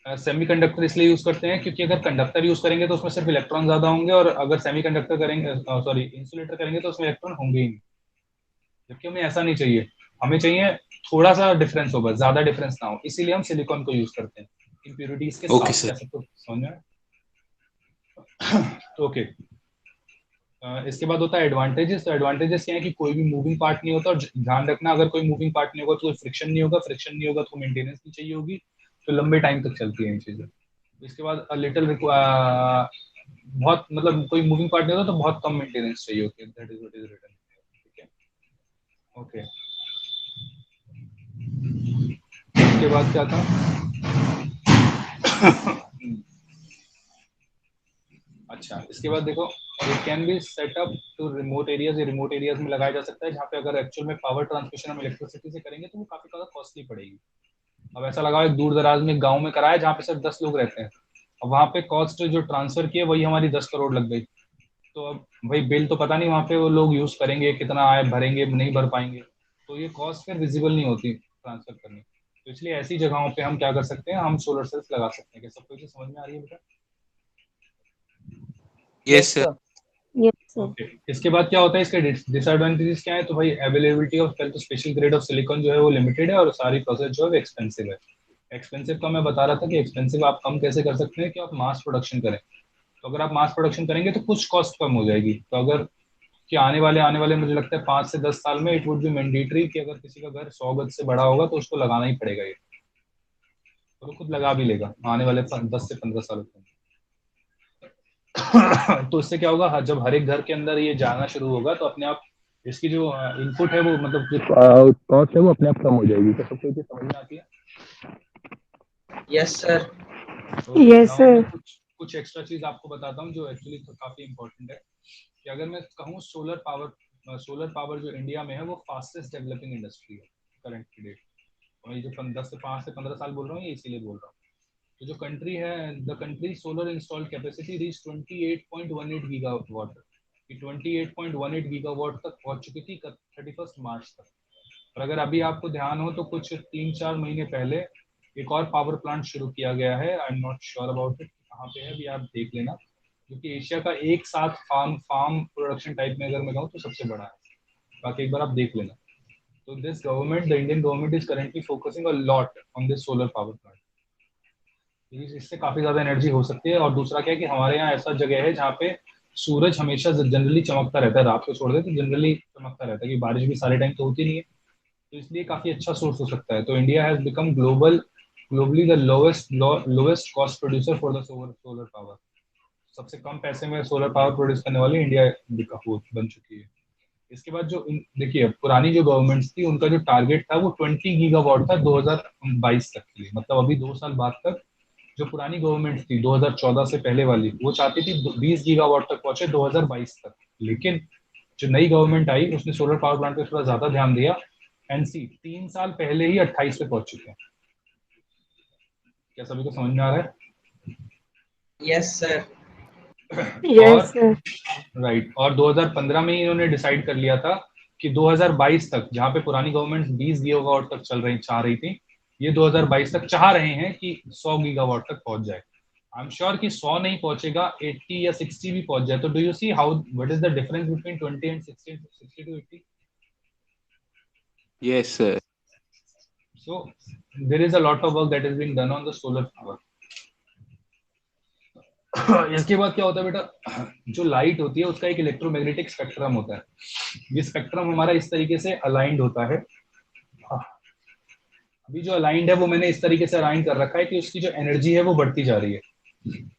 सेमीकंडक्टर इसलिए यूज करते हैं क्योंकि अगर कंडक्टर यूज करेंगे तो उसमें सिर्फ इलेक्ट्रॉन ज्यादा होंगे, और अगर सेमीकंडक्टर करेंगे, सॉरी इंसुलेटर करेंगे तो उसमें इलेक्ट्रॉन होंगे ही नहीं। जबकि हमें ऐसा नहीं चाहिए, हमें चाहिए थोड़ा सा डिफरेंस हो, बस ज्यादा डिफरेंस ना हो, इसीलिए हम सिलिकॉन को यूज करते हैं इम्प्योरिटीज के ओके साथ। सर। कैसे, तो समझ में तो ओके। इसके बाद होता है एडवांटेजेस। तो एडवांटेजेस क्या है कि कोई भी मूविंग पार्ट नहीं होता, और ध्यान रखना अगर कोई मूविंग पार्ट नहीं होगा तो कोई फ्रिक्शन नहीं होगा, फ्रिक्शन नहीं होगा तो मेंटेनेंस नहीं चाहिए होगी, तो लंबे टाइम तक चलती है ये चीजें। इसके बाद लिटिल बहुत, मतलब कोई मूविंग पार्ट नहीं होता तो बहुत कम मेंटेनेंस चाहिए होती है, that is what is written. ठीक है, ओके। उसके बाद क्या था अच्छा, इसके बाद देखो, it can be set up to remote areas. ये रिमोट एरियाज में लगाया जा सकता है जहाँ पे अगर एक्चुअल में पावर ट्रांसमिशन हम इलेक्ट्रिसिटी से करेंगे तो वो काफी ज्यादा कॉस्टली पड़ेगी। अब ऐसा लगाओ एक दूर दराज में गांव में कराया जहाँ पे सिर्फ 10 लोग रहते हैं, अब वहाँ पे कॉस्ट जो ट्रांसफर की है वही हमारी 10 करोड़ लग गई। तो अब भाई बिल तो पता नहीं वहाँ पे वो लोग यूज करेंगे कितना आए, भरेंगे नहीं भर पाएंगे, तो ये कॉस्ट फिर विजिबल नहीं होती ट्रांसफर करने। तो इसलिए ऐसी जगहों पे हम क्या कर सकते हैं, हम सोलर सेल्स लगा सकते हैं। क्या सबको ये समझ में आ रही है बेटा? Yes Yes, sir. sir. Yes, sir. Okay, इसके बाद क्या होता है, इसके डिसएडवांटेजेस क्या है, तो भाई अवेलेबिलिटी ऑफ पहले तो स्पेशल ग्रेड ऑफ सिलिकॉन जो है वो लिमिटेड है, और सारी प्रोसेस जो है एक्सपेंसिव है। एक्सपेंसिव का मैं बता रहा था कि एक्सपेंसिव आप कम कैसे कर सकते हैं, कि आप मास प्रोडक्शन करें। तो अगर आप मास प्रोडक्शन करेंगे तो कुछ कॉस्ट कम हो जाएगी। तो अगर कि आने वाले मुझे लगता है 5 से 10 साल में इट वुड बी मैंडेटरी कि अगर किसी का घर 100 गज से बड़ा होगा तो उसको लगाना ही पड़ेगा ये, और वो खुद लगा भी लेगा आने वाले 10 से 15 सालों के अंदर। तो इससे क्या होगा, जब हर एक घर के अंदर ये जाना शुरू होगा तो अपने आप इसकी जो इनपुट है वो, मतलब जो कॉस्ट है वो अपने आप कम हो जाएगी। तो सबको ये चीज़ समझ में आती है? Yes, sir. Okay, Yes, now मैं sir. कुछ एक्स्ट्रा चीज आपको बताता हूँ जो एक्चुअली तो काफी इंपॉर्टेंट है। कि अगर मैं कहूँ सोलर पावर जो इंडिया में है वो फास्टेस्ट डेवलपिंग इंडस्ट्री है करंट की डेट। मैं जो 5 से 15 साल बोल रहा हूँ ये इसीलिए बोल रहा हूँ। तो जो कंट्री है, the country solar installed capacity reach 28.18 gigawatt, 28.18 gigawatt तक पहुंच चुकी थी 31 मार्च तक। और अगर अभी आपको ध्यान हो तो कुछ 3-4 महीने पहले एक और पावर प्लांट शुरू किया गया है, I am not sure about it कहाँ पे है, अभी आप देख लेना, क्योंकि एशिया का एक साथ फार्म फार्म प्रोडक्शन टाइप में अगर मैं कहूँ तो सबसे बड़ा है। बाकी एक बार आप देख लेना। तो this government, the Indian government is currently focusing a lot on this solar power plant. इससे काफी ज्यादा एनर्जी हो सकती है। और दूसरा क्या है कि हमारे यहाँ ऐसा जगह है जहाँ पे सूरज हमेशा जनरली चमकता रहता है, रात को छोड़ दे तो जनरली चमकता रहता है, कि बारिश भी सारे टाइम तो होती नहीं है, तो इसलिए काफी अच्छा सोर्स हो सकता है। तो India has become globally the lowest cost producer for the solar power. सबसे कम पैसे में सोलर पावर प्रोड्यूस करने वाली इंडिया बन चुकी है। इसके बाद जो देखिए पुरानी जो गवर्नमेंट्स थी उनका जो टारगेट था वो 20 गीगावाट था 2022 तक के लिए, मतलब अभी 2 साल बाद तक जो पुरानी गवर्नमेंट थी 2014 से पहले वाली, वो चाहती थी 20 गीगावाट तक पहुंचे 2022 तक। लेकिन जो नई गवर्नमेंट आई उसने सोलर पावर प्लांट पे थोड़ा ज्यादा ध्यान दिया, एनसी 3 साल पहले ही 28 पे पहुंच चुके हैं। क्या सभी को समझ में आ रहा है? Yes sir. Yes, sir. Right. और 2015 में ही इन्होंने डिसाइड कर लिया था कि 2022 तक, जहां पे पुरानी गवर्नमेंट 20 गीगावाट तक चाह रही थी, ये 2022 तक चाह रहे हैं कि 100 गीगावाट तक पहुंच जाए। आई एम श्योर कि 100 नहीं पहुंचेगा, 80 या 60 भी पहुंच जाए। तो do you see how what is the difference between 20 and 60 to 80? Yes, sir. So there is a lot of work that is being done on the solar power. इसके बाद क्या होता है बेटा, जो लाइट होती है उसका एक इलेक्ट्रोमैग्नेटिक स्पेक्ट्रम होता है। ये स्पेक्ट्रम हमारा इस तरीके से अलाइंड होता है। अभी जो अलाइंड है वो मैंने इस तरीके से अलाइन कर रखा है कि उसकी जो एनर्जी है वो बढ़ती जा रही है।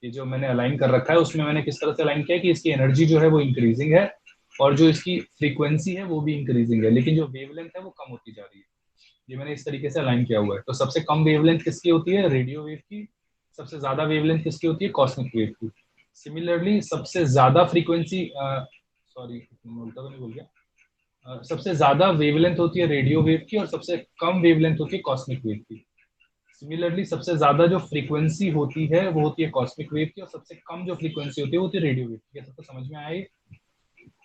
ये जो मैंने अलाइन कर रखा है उसमें मैंने किस तरह से अलाइन किया है कि इसकी एनर्जी जो है वो इंक्रीजिंग है और जो इसकी फ्रीक्वेंसी है वो भी इंक्रीजिंग है, लेकिन जो वेवलेंथ है वो कम होती जा रही है। ये मैंने इस तरीके से अलाइन किया हुआ है। तो सबसे कम वेवलेंथ किसकी होती है? रेडियो वेव की। सबसे ज्यादा वेवलेंथ किसकी होती है? कॉस्मिक वेव की। सिमिलरली सबसे ज्यादा फ्रीक्वेंसी सबसे ज्यादा वेवलेंथ होती है रेडियो वेव की और सबसे कम वेवलेंथ होती है कॉस्मिक वेव की। सिमिलरली सबसे ज्यादा जो फ्रीक्वेंसी होती है वो होती है कॉस्मिक वेव की और सबसे कम जो फ्रीक्वेंसी होती है वो होती है रेडियो वेव की। सबको समझ में आया ये?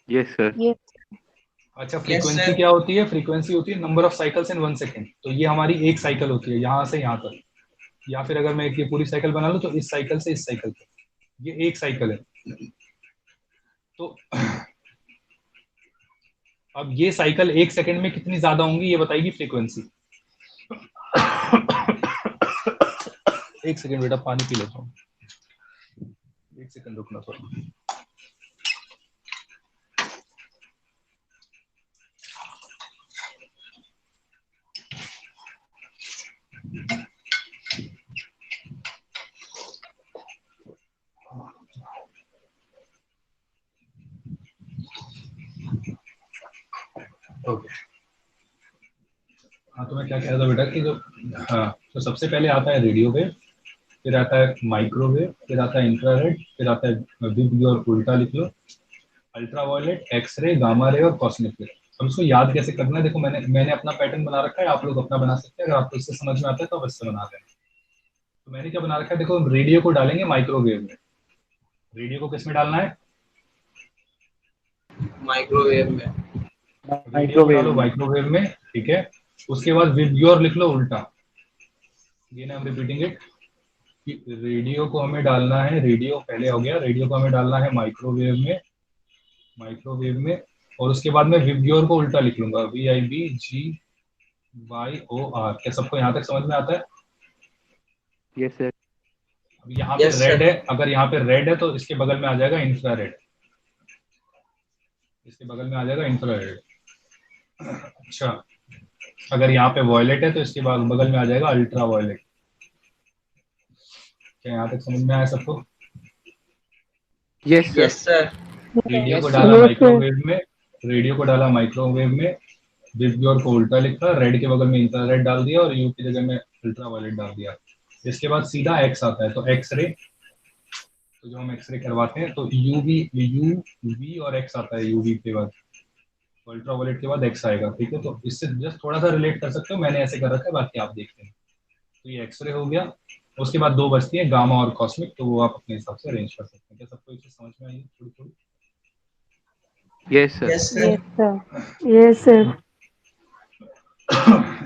Yes, sir. Yes. अच्छा, फ्रीक्वेंसी क्या होती है? फ्रीक्वेंसी होती है number of cycles in 1 second. तो ये हमारी एक साइकिल होती है यहाँ से यहाँ तक, या फिर अगर मैं ये पूरी साइकिल बना लूं तो इस साइकिल से इस साइकिल तक, ये एक साइकिल है। तो अब ये साइकिल 1 सेकेंड में कितनी ज्यादा होंगी ये बताएगी फ्रीक्वेंसी। 1 सेकेंड बेटा, पानी पी लेता हूँ। 1 सेकेंड रुकना थोड़ा। ओके, हाँ तो मैं क्या कह रहा था बेटा कि जो तो सबसे पहले आता है रेडियो वेव, फिर आता है माइक्रोवेव, फिर आता है इंफ्रारेड, फिर आता है विब और उल्टा लिख लो, अल्ट्रावायलेट, एक्सरे, गामा रे और कॉस्मिक रे। अब इसको याद कैसे करना है? देखो मैंने अपना पैटर्न बना रखा है, आप लोग अपना बना सकते हैं। अगर आपको इससे समझ में आता है तो आप इससे बना दें। तो मैंने क्या बना रखा है, देखो रेडियो को डालेंगे माइक्रोवेव में। रेडियो को किस में डालना है? माइक्रोवेव में। रेडियो को डालो माइक्रोवेव में, ठीक है। उसके बाद विब्योर लिख लो उल्टा। ये ना, रिपीटिंग इट, रेडियो को हमें डालना है, रेडियो पहले हो गया, रेडियो को हमें डालना है माइक्रोवेव में, और उसके बाद मैं विब्योर को उल्टा लिख लूंगा, VIBGYOR। क्या सबको यहाँ तक समझ में आता है? Yes, sir. अब यहाँ पे रेड है, अगर यहाँ पे रेड है तो इसके बगल में आ जाएगा इंफ्रारेड, इसके बगल में आ जाएगा इंफ्रारेड। अच्छा, अगर यहाँ पे वॉयलेट है तो इसके बगल में आ जाएगा अल्ट्रा वॉयलेट। क्या यहाँ तक समझ में आया सबको? Yes, sir. Yes sir. Radio को डाला माइक्रोवेव में, विब्योर को उल्टा लिखा, रेड के बगल में इंफ्रारेड डाल दिया और यू की जगह में अल्ट्रा वायलेट डाल दिया। इसके बाद सीधा एक्स आता है, तो एक्सरे, तो जो हम एक्सरे करवाते हैं तो यूवी और एक्स आता है। यूवी के बाद अल्ट्रा वायलेट के बाद एक्स आएगा, ठीक है। तो इससे जस्ट थोड़ा सा रिलेट कर सकते हो, मैंने ऐसे कर रखा है, बाकी आप देखते हैं। तो ये एक्सरे हो गया। उसके बाद 2 बचती है, गामा और कॉस्मिक, तो वो आप अपने हिसाब से अरेंज कर सकते हैं। क्या सबको इसे समझ में आई थोड़ी थोड़ी? Yes, sir. Yes sir. Yes, sir. Yes, sir.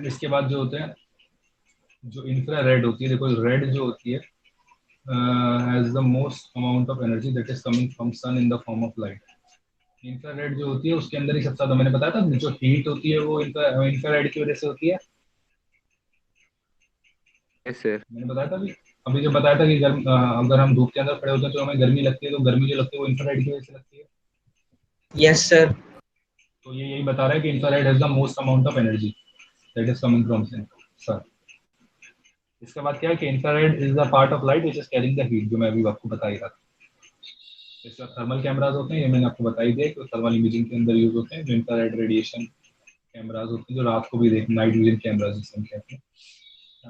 इसके बाद जो होते हैं, जो इंफ्रारेड होती है, देखो रेड जो होती है has the most amount of energy that is coming from sun in the form of light. Infrared जो होती है उसके अंदर ही सबसे ज्यादा, मैंने बताया था, जो हीट होती है वो इंफ्रारेड की वजह से होती है। Yes, sir. मैंने बताया था अभी। अभी जो बताया था कि अगर हम धूप के अंदर खड़े होते हैं तो हमें गर्मी लगती है, तो गर्मी जो लगती है वो इंफ्रारेड की वजह से लगती है। Yes sir. तो ये यही बता रहा है कि infrared has the most amount of energy that is coming from sun. Sir इसके बाद क्या है कि infrared is the part of light which is carrying the heat, जो मैं अभी आपको बता ही रहा था। इसका थर्मल कैमराज होते हैं, ये मैंने आपको बता ही दिया कि थर्मल इमेजिंग के अंदर यूज होते हैं, जो इंफ्रारेड रेडिएशन कैमराज होते हैं, जो रात को भी देख, नाइट विजन कैमराज जिसे हम कहते हैं।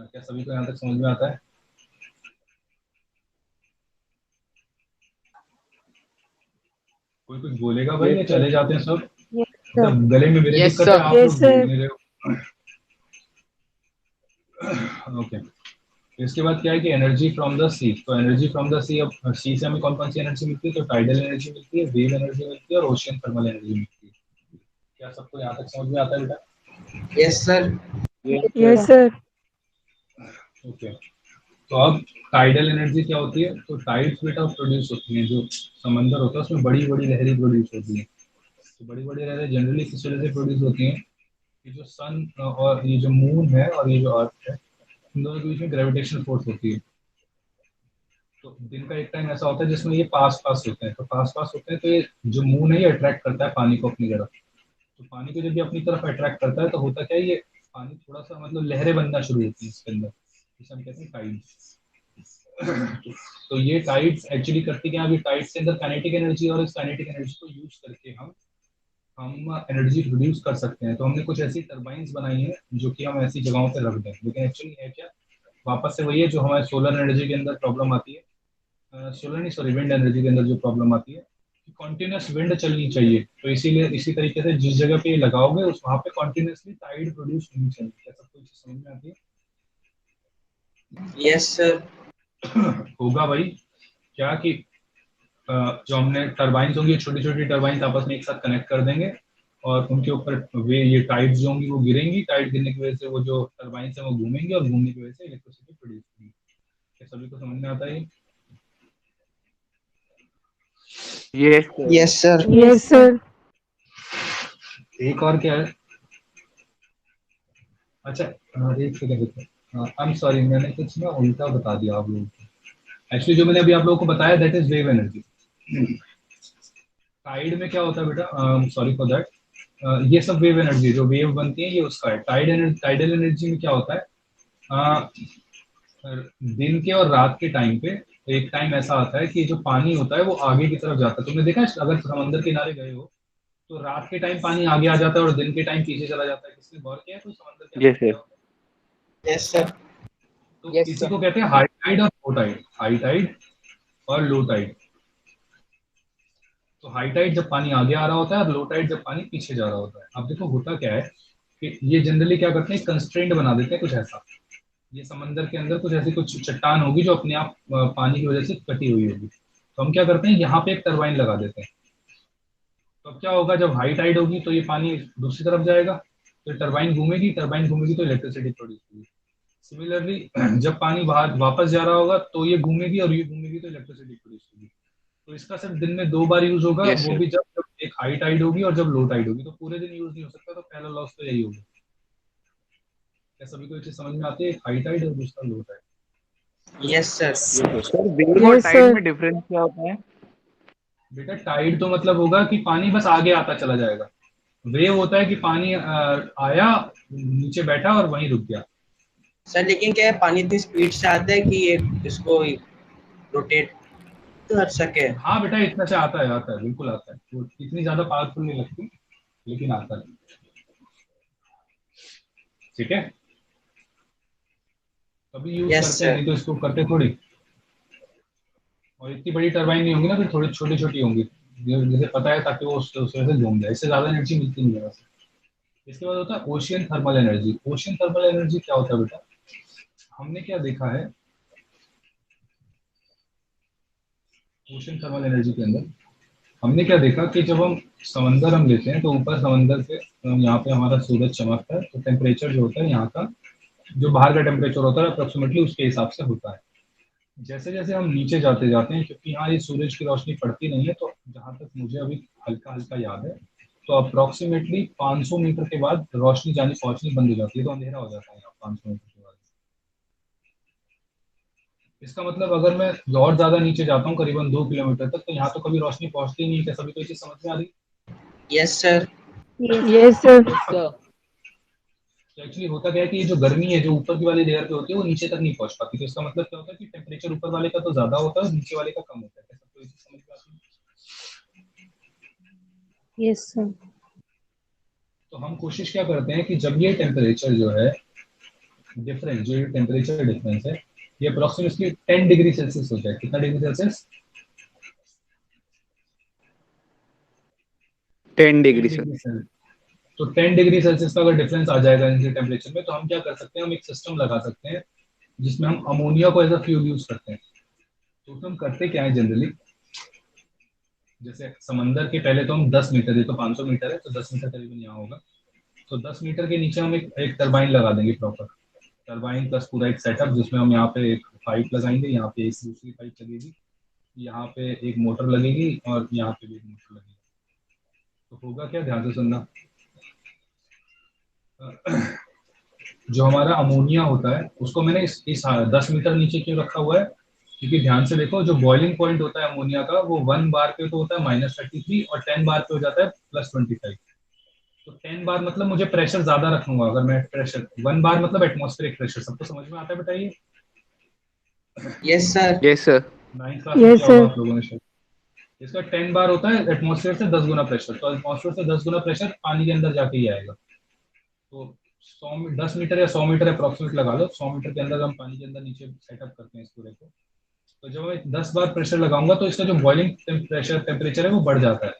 क्या सभी को यहाँ तक समझ में आता है? कोई कुछ बोलेगा भाई या चले जाते हैं सब? Yes, sir. मतलब गले में मेरे Yes, दिक्कत है, sir. आप Yes, लोग sir. बोल नहीं रहे हो। ओके, इसके बाद क्या है कि एनर्जी फ्रॉम द सी। तो एनर्जी फ्रॉम द सी, अब सी से हमें कौन कौन सी एनर्जी मिलती है? तो टाइडल एनर्जी मिलती है, वेव एनर्जी मिलती है और ओशियन थर्मल एनर्जी मिलती है। क्या सबको यहाँ तक समझ में आता है बेटा? Yes sir. Yes, sir. Okay, तो अब टाइडल एनर्जी क्या होती है? तो टाइड्स बेटा प्रोड्यूस होती हैं, जो समंदर होता है उसमें बड़ी बड़ी लहरें प्रोड्यूस होती हैं। तो बड़ी बड़ी लहरें जनरली किस वजह से प्रोड्यूस होती हैं? कि जो सन और ये जो मून है और ये जो अर्थ है, इन दोनों के बीच में ग्रेविटेशनल फोर्स होती है। तो दिन का एक टाइम ऐसा होता है जिसमें ये पास पास होते हैं, तो पास पास होते हैं, तो ये जो मून है ये अट्रैक्ट करता है पानी को अपनी तरफ। तो पानी को जब ये अपनी तरफ अट्रैक्ट करता है तो होता क्या है, ये पानी थोड़ा सा मतलब लहरें बनना शुरू होती है इसके अंदर, जिसे हम कहते हैं टाइड्स। तो ये टाइड्स एक्चुअली करती क्या है? अभी टाइड्स के अंदर काइनेटिक एनर्जी, और इस काइनेटिक एनर्जी को यूज करके हम एनर्जी प्रोड्यूस कर सकते हैं। तो हमने कुछ ऐसी टर्बाइंस बनाई हैं जो कि हम ऐसी जगहों पे रख दें, लेकिन एक्चुअली है क्या? वापस से वही है जो हमारे सोलर एनर्जी के अंदर प्रॉब्लम आती है, सोलर नहीं सॉरी विंड एनर्जी के अंदर जो प्रॉब्लम आती है कि कॉन्टिन्यूस विंड चलनी चाहिए। तो इसीलिए इसी तरीके से जिस जगह पे ये लगाओगे उस वहां पे कॉन्टिन्यूसली टाइड प्रोड्यूस होनी चाहिए। क्या सबको चीज समझ में आती है? Yes sir. होगा भाई। क्या कि जो हमने टरबाइंस होंगी, छोटी छोटी टरबाइंस आपस में एक साथ कनेक्ट कर देंगे और उनके ऊपर वे ये टाइड्स जो होंगी वो गिरेंगी। टाइड गिरने की वजह से वो जो टरबाइंस है वो घूमेंगी और घूमने की वजह से इलेक्ट्रिसिटी प्रोड्यूस होगी। क्या सभी को समझ में आता है? Yes yes sir. Yes, sir. एक और क्या है? अच्छा, एक सेकंड, आई एम सॉरी, मैंने कुछ ना उल्टा बता दिया आप लोगों को। एक्चुअली जो मैंने अभी आप लोगों को बताया that is wave energy. Tide में क्या होता है बेटा? सॉरी फॉर दैट, ये सब वेव एनर्जी जो वेव बनती है ये उसका है। टाइडल एनर्जी में क्या होता है? अ, दिन के और रात के टाइम पे एक टाइम ऐसा आता है कि जो पानी होता है वो आगे की तरफ जाता है। तुमने देखा है अगर समंदर किनारे गए हो तो रात के टाइम पानी आगे आ जाता है और दिन के टाइम पीछे चला जाता है। किसने गौर किया है कोई समंदर के अंदर यस क्या सर। होता यस सर। है? तो Yes, इसी sir. को कहते हैं हाई टाइड और लो टाइड। हाई टाइड और लो टाइड। तो हाई टाइड जब पानी आगे आ रहा होता है और लो टाइड जब पानी पीछे जा रहा होता है। अब देखो होता क्या है कि ये जनरली क्या करते हैं, कंस्ट्रेंट बना देते हैं कुछ ऐसा। ये समंदर के अंदर कुछ ऐसी कुछ चट्टान होगी जो अपने आप पानी की वजह से कटी हुई होगी। तो हम क्या करते हैं, यहाँ पे एक टरबाइन लगा देते हैं। तो अब क्या होगा, जब हाई टाइड होगी तो ये पानी दूसरी तरफ जाएगा, तो टरबाइन घूमेगी, टरबाइन घूमेगी तो इलेक्ट्रिसिटी प्रोड्यूस होगी। सिमिलरली जब पानी बाहर वापस जा रहा होगा तो ये घूमेगी और ये घूमेगी तो इलेक्ट्रिसिटी प्रोड्यूस होगी। तो इसका सिर्फ दिन में 2 बार यूज होगा, यस वो सर। भी जब एक हाई टाइड होगी और जब लो टाइड होगी। तो पूरे दिन यूज नहीं हो सकता, तो पहला लॉस तो यही होगा। क्या सभी को ये चीज समझ में आती है? एक हाई टाइड और दूसरा low tide. Yes sir. Sir wave और Yes, टाइड sir. में डिफरेंस क्या होता है? बेटा टाइड तो मतलब होगा कि पानी बस आगे आता चला जाएगा। वेव होता है कि पानी आया, नीचे बैठा और वहीं रुक गया। सर लेकिन क्या है, पानी इतनी स्पीड से आता है कि ये इसको रोटेट कर सके। हाँ बेटा, इतना से आता है बिल्कुल आता है। तो इतनी ज्यादा पावरफुल नहीं लगती, लेकिन आता है। ठीक है, कभी यूज यस करते हैं, सर। नहीं तो इसको करते थोड़ी। और इतनी बड़ी टरबाइन नहीं होंगी ना, फिर थोड़ी छोटी छोटी होंगी, जैसे पता है, ताकि वो उस वजह से घूम जाए। इससे ज्यादा एनर्जी मिलती नहीं है वैसे। इसके बाद होता है ocean thermal energy. Ocean thermal energy क्या होता है बेटा? हमने क्या देखा है ओशियन थर्मल एनर्जी के अंदर? हमने क्या देखा कि जब हम लेते हैं तो ऊपर समंदर से यहाँ पे हमारा सूरज चमकता है, तो टेम्परेचर जो होता है यहाँ का, जो बाहर का टेम्परेचर होता है अप्रोक्सीमेटली उसके हिसाब से होता है। जैसे जैसे हम नीचे जाते जाते हैं, क्योंकि यहाँ ये सूरज की रोशनी पड़ती नहीं है, तो जहाँ तक मुझे अभी हल्का हल्का याद है, तो अप्रोक्सीमेटली 500 मीटर के बाद रोशनी जानी पहुंचनी बंद हो जाती है, तो अंधेरा हो जाता है यहाँ 500 मीटर के बाद। इसका मतलब अगर मैं और ज्यादा नीचे जाता हूँ करीबन 2 किलोमीटर तक, तो यहाँ तो कभी रोशनी पहुंचती नहीं है। क्या सभी को ये चीज समझ में आ रही है? Yes sir. Yes, sir. sir. तो एक्चुअली होता क्या है कि ये जो गर्मी है जो ऊपर की वाली लेयर पे होती है वो नीचे तक नहीं पहुंच पाती। तो इसका मतलब क्या होता है कि टेम्परेचर ऊपर वाले का तो ज्यादा होता है और नीचे वाले का कम होता है। क्या सबको ये चीज समझ में आती है? Yes, sir. तो हम कोशिश क्या करते हैं कि जब ये टेम्परेचर जो है डिफरेंस, जो ये टेम्परेचर डिफरेंस है ये अप्रोक्सीमेटली 10 डिग्री सेल्सियस होता है। कितना डिग्री सेल्सियस? 10 डिग्री 10 से। Degree Celsius. तो 10 डिग्री सेल्सियस का अगर डिफरेंस आ जाएगा इनके टेम्परेचर में, तो हम क्या कर सकते हैं, हम एक सिस्टम लगा सकते हैं जिसमें हम अमोनिया को एज अ फ्यूल यूज करते हैं। तो उसमें हम करते क्या है जनरली, जैसे समंदर के पहले तो हम 10 मीटर, ये तो 500 मीटर है तो 10 मीटर करीबन यहाँ होगा, तो 10 मीटर के नीचे हम एक टरबाइन लगा देंगे, प्रॉपर टरबाइन प्लस पूरा एक सेटअप, जिसमें हम यहाँ पे एक पाइप लगाएंगे, यहाँ पे एक दूसरी पाइप लगेगी, यहाँ पे एक मोटर लगेगी और यहाँ पे भी एक मोटर लगेगी। तो होगा क्या, ध्यान से सुनना। जो हमारा अमोनिया होता है उसको मैंने इस 10 मीटर नीचे क्यों रखा हुआ है, क्योंकि ध्यान से देखो जो बॉइलिंग पॉइंट होता है अमोनिया का वो 1 बार पे तो होता है -33 और 10 बार पे हो जाता है +25। तो 10 बार मतलब मुझे प्रेशर ज्यादा रखूंगा। अगर मैं प्रेशर 1 बार मतलब एटमॉस्फेरिक प्रेशर, सबको समझ में आता है बेटा? ये yes sir. Yes sir. 9th class में Yes, क्या होगा sir. आप लोगों ने शायद। इसका 10 बार होता है एटमॉस्फेयर से 10 गुना प्रेशर, तो एटमॉस्फेयर से 10 गुना प्रेशर पानी के अंदर जाके ही आएगा। तो 10 मीटर या 100 मीटर अप्रोक्सीमेट लगा लो, 100 मीटर के अंदर हम पानी के अंदर नीचे सेटअप करते हैं इस पूरे को। तो जब मैं 10 बार प्रेशर लगाऊंगा तो इसका जो बॉइलिंग प्रेशर टेम्परेचर है वो बढ़ जाता है।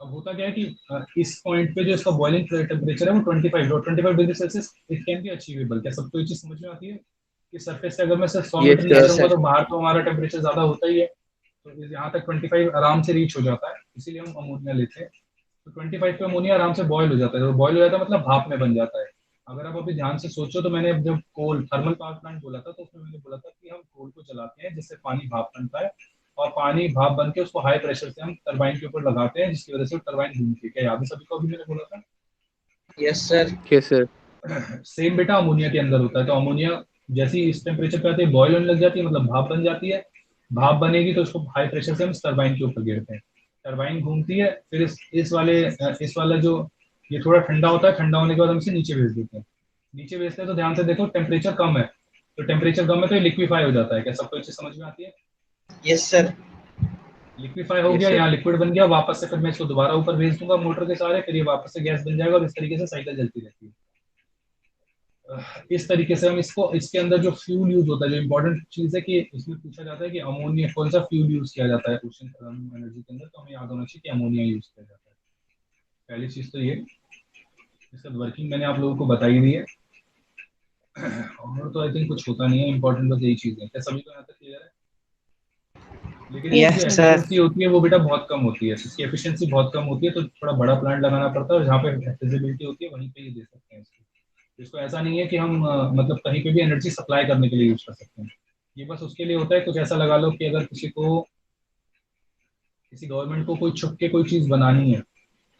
अब होता क्या है कि इस पॉइंट पे जो इसका बॉइलिंग टेम्परेचर है वो 25 degree Celsius it can B achievable. क्या सबको ये चीज समझ में आती है कि सरफेस से अगर मैं सिर्फ 100 मीटर यस नीचे यस सर। रहूंगा सर। तो बाहर तो हमारा टेम्परेचर ज्यादा होता ही है, तो यहाँ तक 25 आराम से रीच हो जाता है, इसीलिए हम अमोनिया लेते हैं। तो 25 पे अमोनिया आराम से बॉयल हो जाता है, तो बॉयल हो जाता है मतलब भाप में बन जाता है। अगर आप अभी ध्यान से सोचो तो मैंने जब कोल थर्मल पावर प्लांट बोला था तो उसमें मैंने बोला था कि हम कोल को चलाते हैं जिससे पानी भाप बनता है, और पानी भाप बन के उसको हाई प्रेशर से हम टरबाइन के ऊपर लगाते हैं जिसकी वजह से टरबाइन घूमती है। क्या याद है सभी को? अभी मैंने बोला था yes sir. Yes sir. Same बेटा अमोनिया के अंदर होता है। तो अमोनिया जैसे ही इस टेम्परेचर पे आती है बॉयल होने लग जाती है, मतलब भाप बन जाती है। भाप बनेगी तो उसको हाई प्रेशर से हम टरबाइन के ऊपर गिरते हैं, टरबाइन घूमती है, फिर इस वाला जो ये थोड़ा ठंडा होता है, ठंडा होने के बाद हम इसे नीचे भेज देते हैं। नीचे भेजते हैं तो ध्यान से देखो टेम्परेचर कम है, तो टेम्परेचर कम है तो ये लिक्विफाई हो जाता है। क्या सबको अच्छी समझ में आती है? Yes sir. लिक्विफाई हो यस गया, सर। यहाँ लिक्विड बन गया, वापस से फिर मैं इसको दोबारा ऊपर भेज दूंगा मोटर के सहारे, फिर ये वापस से गैस बन जाएगा और इस तरीके से साइकिल चलती रहती है। इस तरीके से हम इसको, इसके अंदर जो फ्यूल यूज होता है, जो इंपॉर्टेंट चीज है कि इसमें पूछा जाता है कि अमोनिया कौन सा फ्यूल यूज किया जाता है ओशन एनर्जी के अंदर, तो हमें याद होना चाहिए कि अमोनिया यूज किया जाता है। पहली चीज तो ये, इसका वर्किंग मैंने आप लोगों को बता ही दी है, और तो आई थिंक कुछ होता नहीं है, इंपॉर्टेंट बस यही चीज है। क्या सभी को यहाँ तक क्लियर है? लेकिन इसकी जो यस सर। एफिशिएंसी होती है वो बेटा बहुत कम होती है, इसकी एफिशिएंसी बहुत कम होती है, तो थोड़ा बड़ा प्लांट लगाना पड़ता है और जहाँ पे फिजिबिलिटी होती है वहीं पे ही दे सकते हैं इसको। इसको ऐसा नहीं है कि हम मतलब कहीं पे भी एनर्जी सप्लाई करने के लिए यूज कर सकते हैं। ये बस उसके लिए होता है, कुछ ऐसा लगा लो कि अगर किसी गवर्नमेंट को कोई छुप के कोई चीज बनानी है,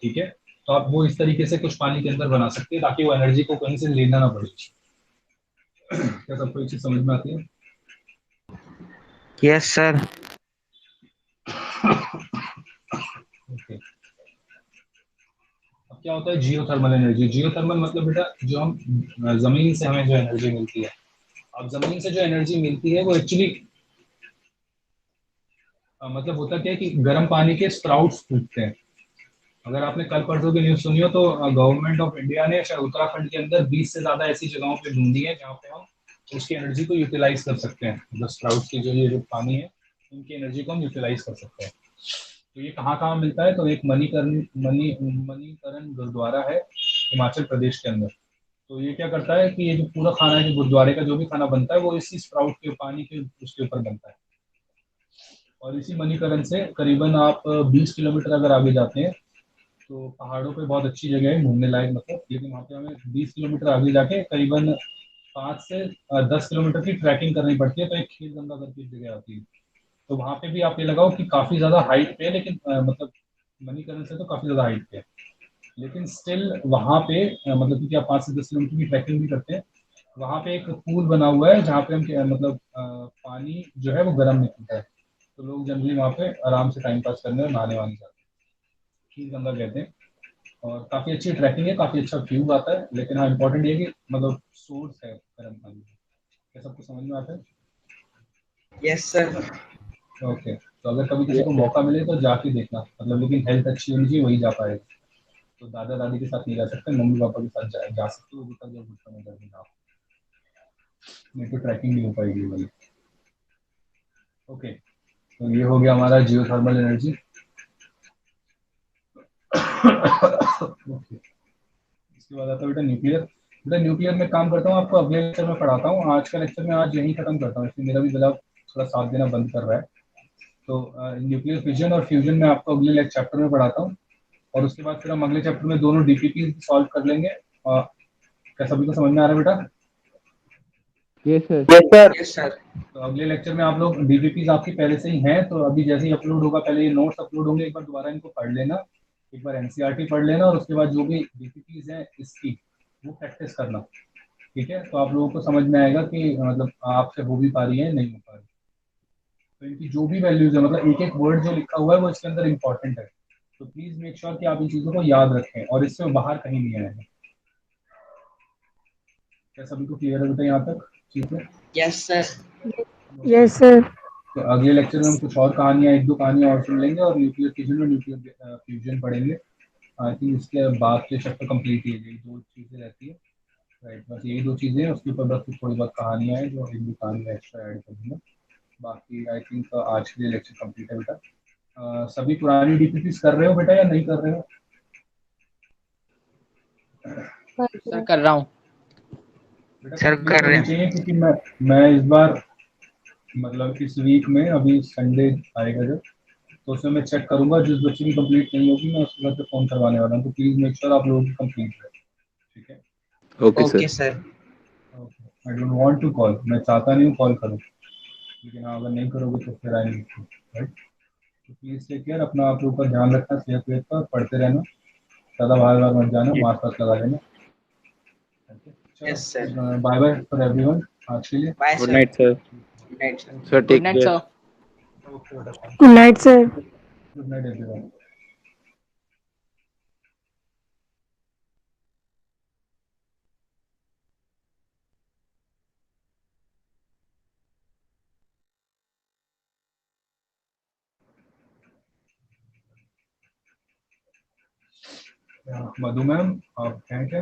ठीक है, तो आप वो इस तरीके से कुछ पानी के अंदर बना सकते हैं ताकि वो एनर्जी को कहीं से लेना ना पड़े। क्या सबको ये चीज समझ में आती है? Yes sir. Okay. अब क्या होता है जियोथर्मल एनर्जी? जियोथर्मल मतलब बेटा जो हम जमीन से हमें जो एनर्जी मिलती है। अब जमीन से जो एनर्जी मिलती है वो एक्चुअली मतलब होता क्या है कि गर्म पानी के स्प्राउट्स फूटते हैं। अगर आपने कल परसों की न्यूज सुनी हो तो गवर्नमेंट ऑफ इंडिया ने शायद उत्तराखंड के अंदर 20 से ज्यादा ऐसी जगहों पे ढूंढी है जहाँ पे हम उसकी एनर्जी को यूटिलाइज कर सकते हैं। मतलब स्प्राउट्स की जो ये जो पानी है इनकी एनर्जी को हम यूटिलाइज कर सकते हैं। तो ये कहाँ कहाँ मिलता है? तो एक मणिकरण गुरुद्वारा है हिमाचल प्रदेश के अंदर। तो ये क्या करता है कि ये जो पूरा खाना है, जो गुरुद्वारे का जो भी खाना बनता है वो इसी स्प्राउट के पानी के उसके ऊपर बनता है। और इसी मणिकरण से करीबन आप 20 किलोमीटर अगर आगे जाते हैं तो पहाड़ों पे बहुत अच्छी जगह है घूमने लायक, मतलब, लेकिन वहाँ पे हमें 20 किलोमीटर आगे जाके करीबन 5 से 10 किलोमीटर की ट्रैकिंग करनी पड़ती है। तो एक खीर गंगा करके एक जगह आती है, तो वहाँ पे भी आप ये लगाओ कि काफी ज्यादा हाइट पे है, लेकिन मतलब मणिकरण से तो काफी ज्यादा हाइट पे है, लेकिन स्टिल वहाँ पे मतलब क्योंकि आप 5 से 10 किलोमीटर की ट्रैकिंग भी करते हैं, वहाँ पे एक पूल बना हुआ है जहाँ पे हम मतलब पानी जो है वो गर्म निकलता है, तो लोग जनरली वहाँ पे आराम से टाइम पास करने और नहाने वाने जाते हैं, खीर गंगा कहते हैं। और काफ़ी अच्छी ट्रैकिंग है, काफ़ी अच्छा व्यू आता है, लेकिन हाँ इंपॉर्टेंट ये है कि मतलब सोर्स है गर्म पानी का। क्या सबको समझ में आता है? Yes sir. ओके, तो अगर कभी किसी यस को सर। मौका मिले तो जाके देखना, मतलब लेकिन हेल्थ अच्छी होनी चाहिए, वही जा पाएगा। तो दादा दादी के साथ नहीं जा सकते, मम्मी पापा के साथ जा सकते हो, तक जब घुटनों में दर्द ना हो, नहीं तो ट्रैकिंग नहीं हो पाएगी वाली। ओके, तो ये हो गया हमारा जियो थर्मल एनर्जी। ओके, इसके बाद आता है बेटा न्यूक्लियर। बेटा न्यूक्लियर में काम करता हूँ, आपको अगले लेक्चर में पढ़ाता हूँ। आज का लेक्चर में आज यहीं खत्म करता हूँ, इसलिए मेरा भी गला थोड़ा साथ देना बंद कर रहा है। तो न्यूक्लियर फिजन और फ्यूजन में आपको अगले चैप्टर में पढ़ाता हूँ, और उसके बाद फिर हम अगले चैप्टर में दोनों डीपीपी सॉल्व कर लेंगे। क्या सभी को समझ में आ रहा है बेटा? Yes sir. Yes sir. Yes sir. तो अगले लेक्चर में आप लोग डीपीपी आपकी पहले से ही हैं, तो अभी जैसे ही अपलोड होगा, पहले ये नोट्स अपलोड होंगे, एक बार दोबारा इनको पढ़ लेना, एक बार एनसीईआरटी पढ़ लेना, और उसके बाद जो भी डीपीपीज हैं इसकी वो प्रैक्टिस करना। ठीक है, तो आप लोगों को समझ में आएगा कि मतलब आपसे हो भी पा रही है नहीं हो पा रही। तो इनकी जो भी वैल्यूज है, मतलब एक एक वर्ड जो लिखा हुआ है वो इसके अंदर इंपॉर्टेंट है, तो प्लीज मेक श्योर कि आप इन चीजों को याद रखें और इससे बाहर कहीं नहीं आए हैं। क्या सभी को क्लियर है बेटा यहाँ तक? ठीक है। Yes sir. Yes, sir. तो अगले लेक्चर में हम कुछ और कहानियां, एक दो कहानियां और सुन लेंगे, और न्यूक्लियर फिजन और न्यूक्लियर फ्यूजन पढ़ेंगे। आई थिंक इसके बाद के चैप्टर कंप्लीट ही है, यही दो चीजें रहती है। राइट, बस यही दो चीजें हैं, उसके ऊपर बस कुछ थोड़ी बहुत कहानियां हैं जो एक दो कहानी एक्स्ट्रा ऐड कर दूंगा। बाकी आई थिंक आज के लिए लेक्चर कंप्लीट है बेटा। सभी पुरानी डीपीपीस कर रहे हो बेटा या नहीं कर रहे हो? सर कर रहा हूँ। बेटा सर कंप्लीट कर रहे करनी हैं। चाहिए, क्योंकि मैं इस बार मतलब इस वीक में अभी संडे आएगा जब, तो उसमें मैं चेक करूंगा, जिस बच्चे की कंप्लीट नहीं होगी मैं उसके घर पे फोन करवाने वाला हूँ, तो प्लीज मेक श्योर आप लोगों की कंप्लीट है। ठीक है, okay okay sir. Sir. I don't want to call, मैं चाहता नहीं हूँ कॉल करूँ, लेकिन हाँ अगर नहीं करोगे तो फिर आई नहीं, राइट। तो प्लीज टेक केयर, अपना आप लोग का ध्यान रखना, सेहत वेहत का, पढ़ते रहना, ज़्यादा बाहर बाहर मत जाना, मास्क वास्क लगा लेना। Yes sir. चलो, बाय बाय फॉर एवरीवन आज के लिए। Bye good sir. Night sir. Good night sir. Sir good take night care. Sir. Okay बेटा, Good night, sir. Good night everyone. Madhu ma'am आप हैं क्या?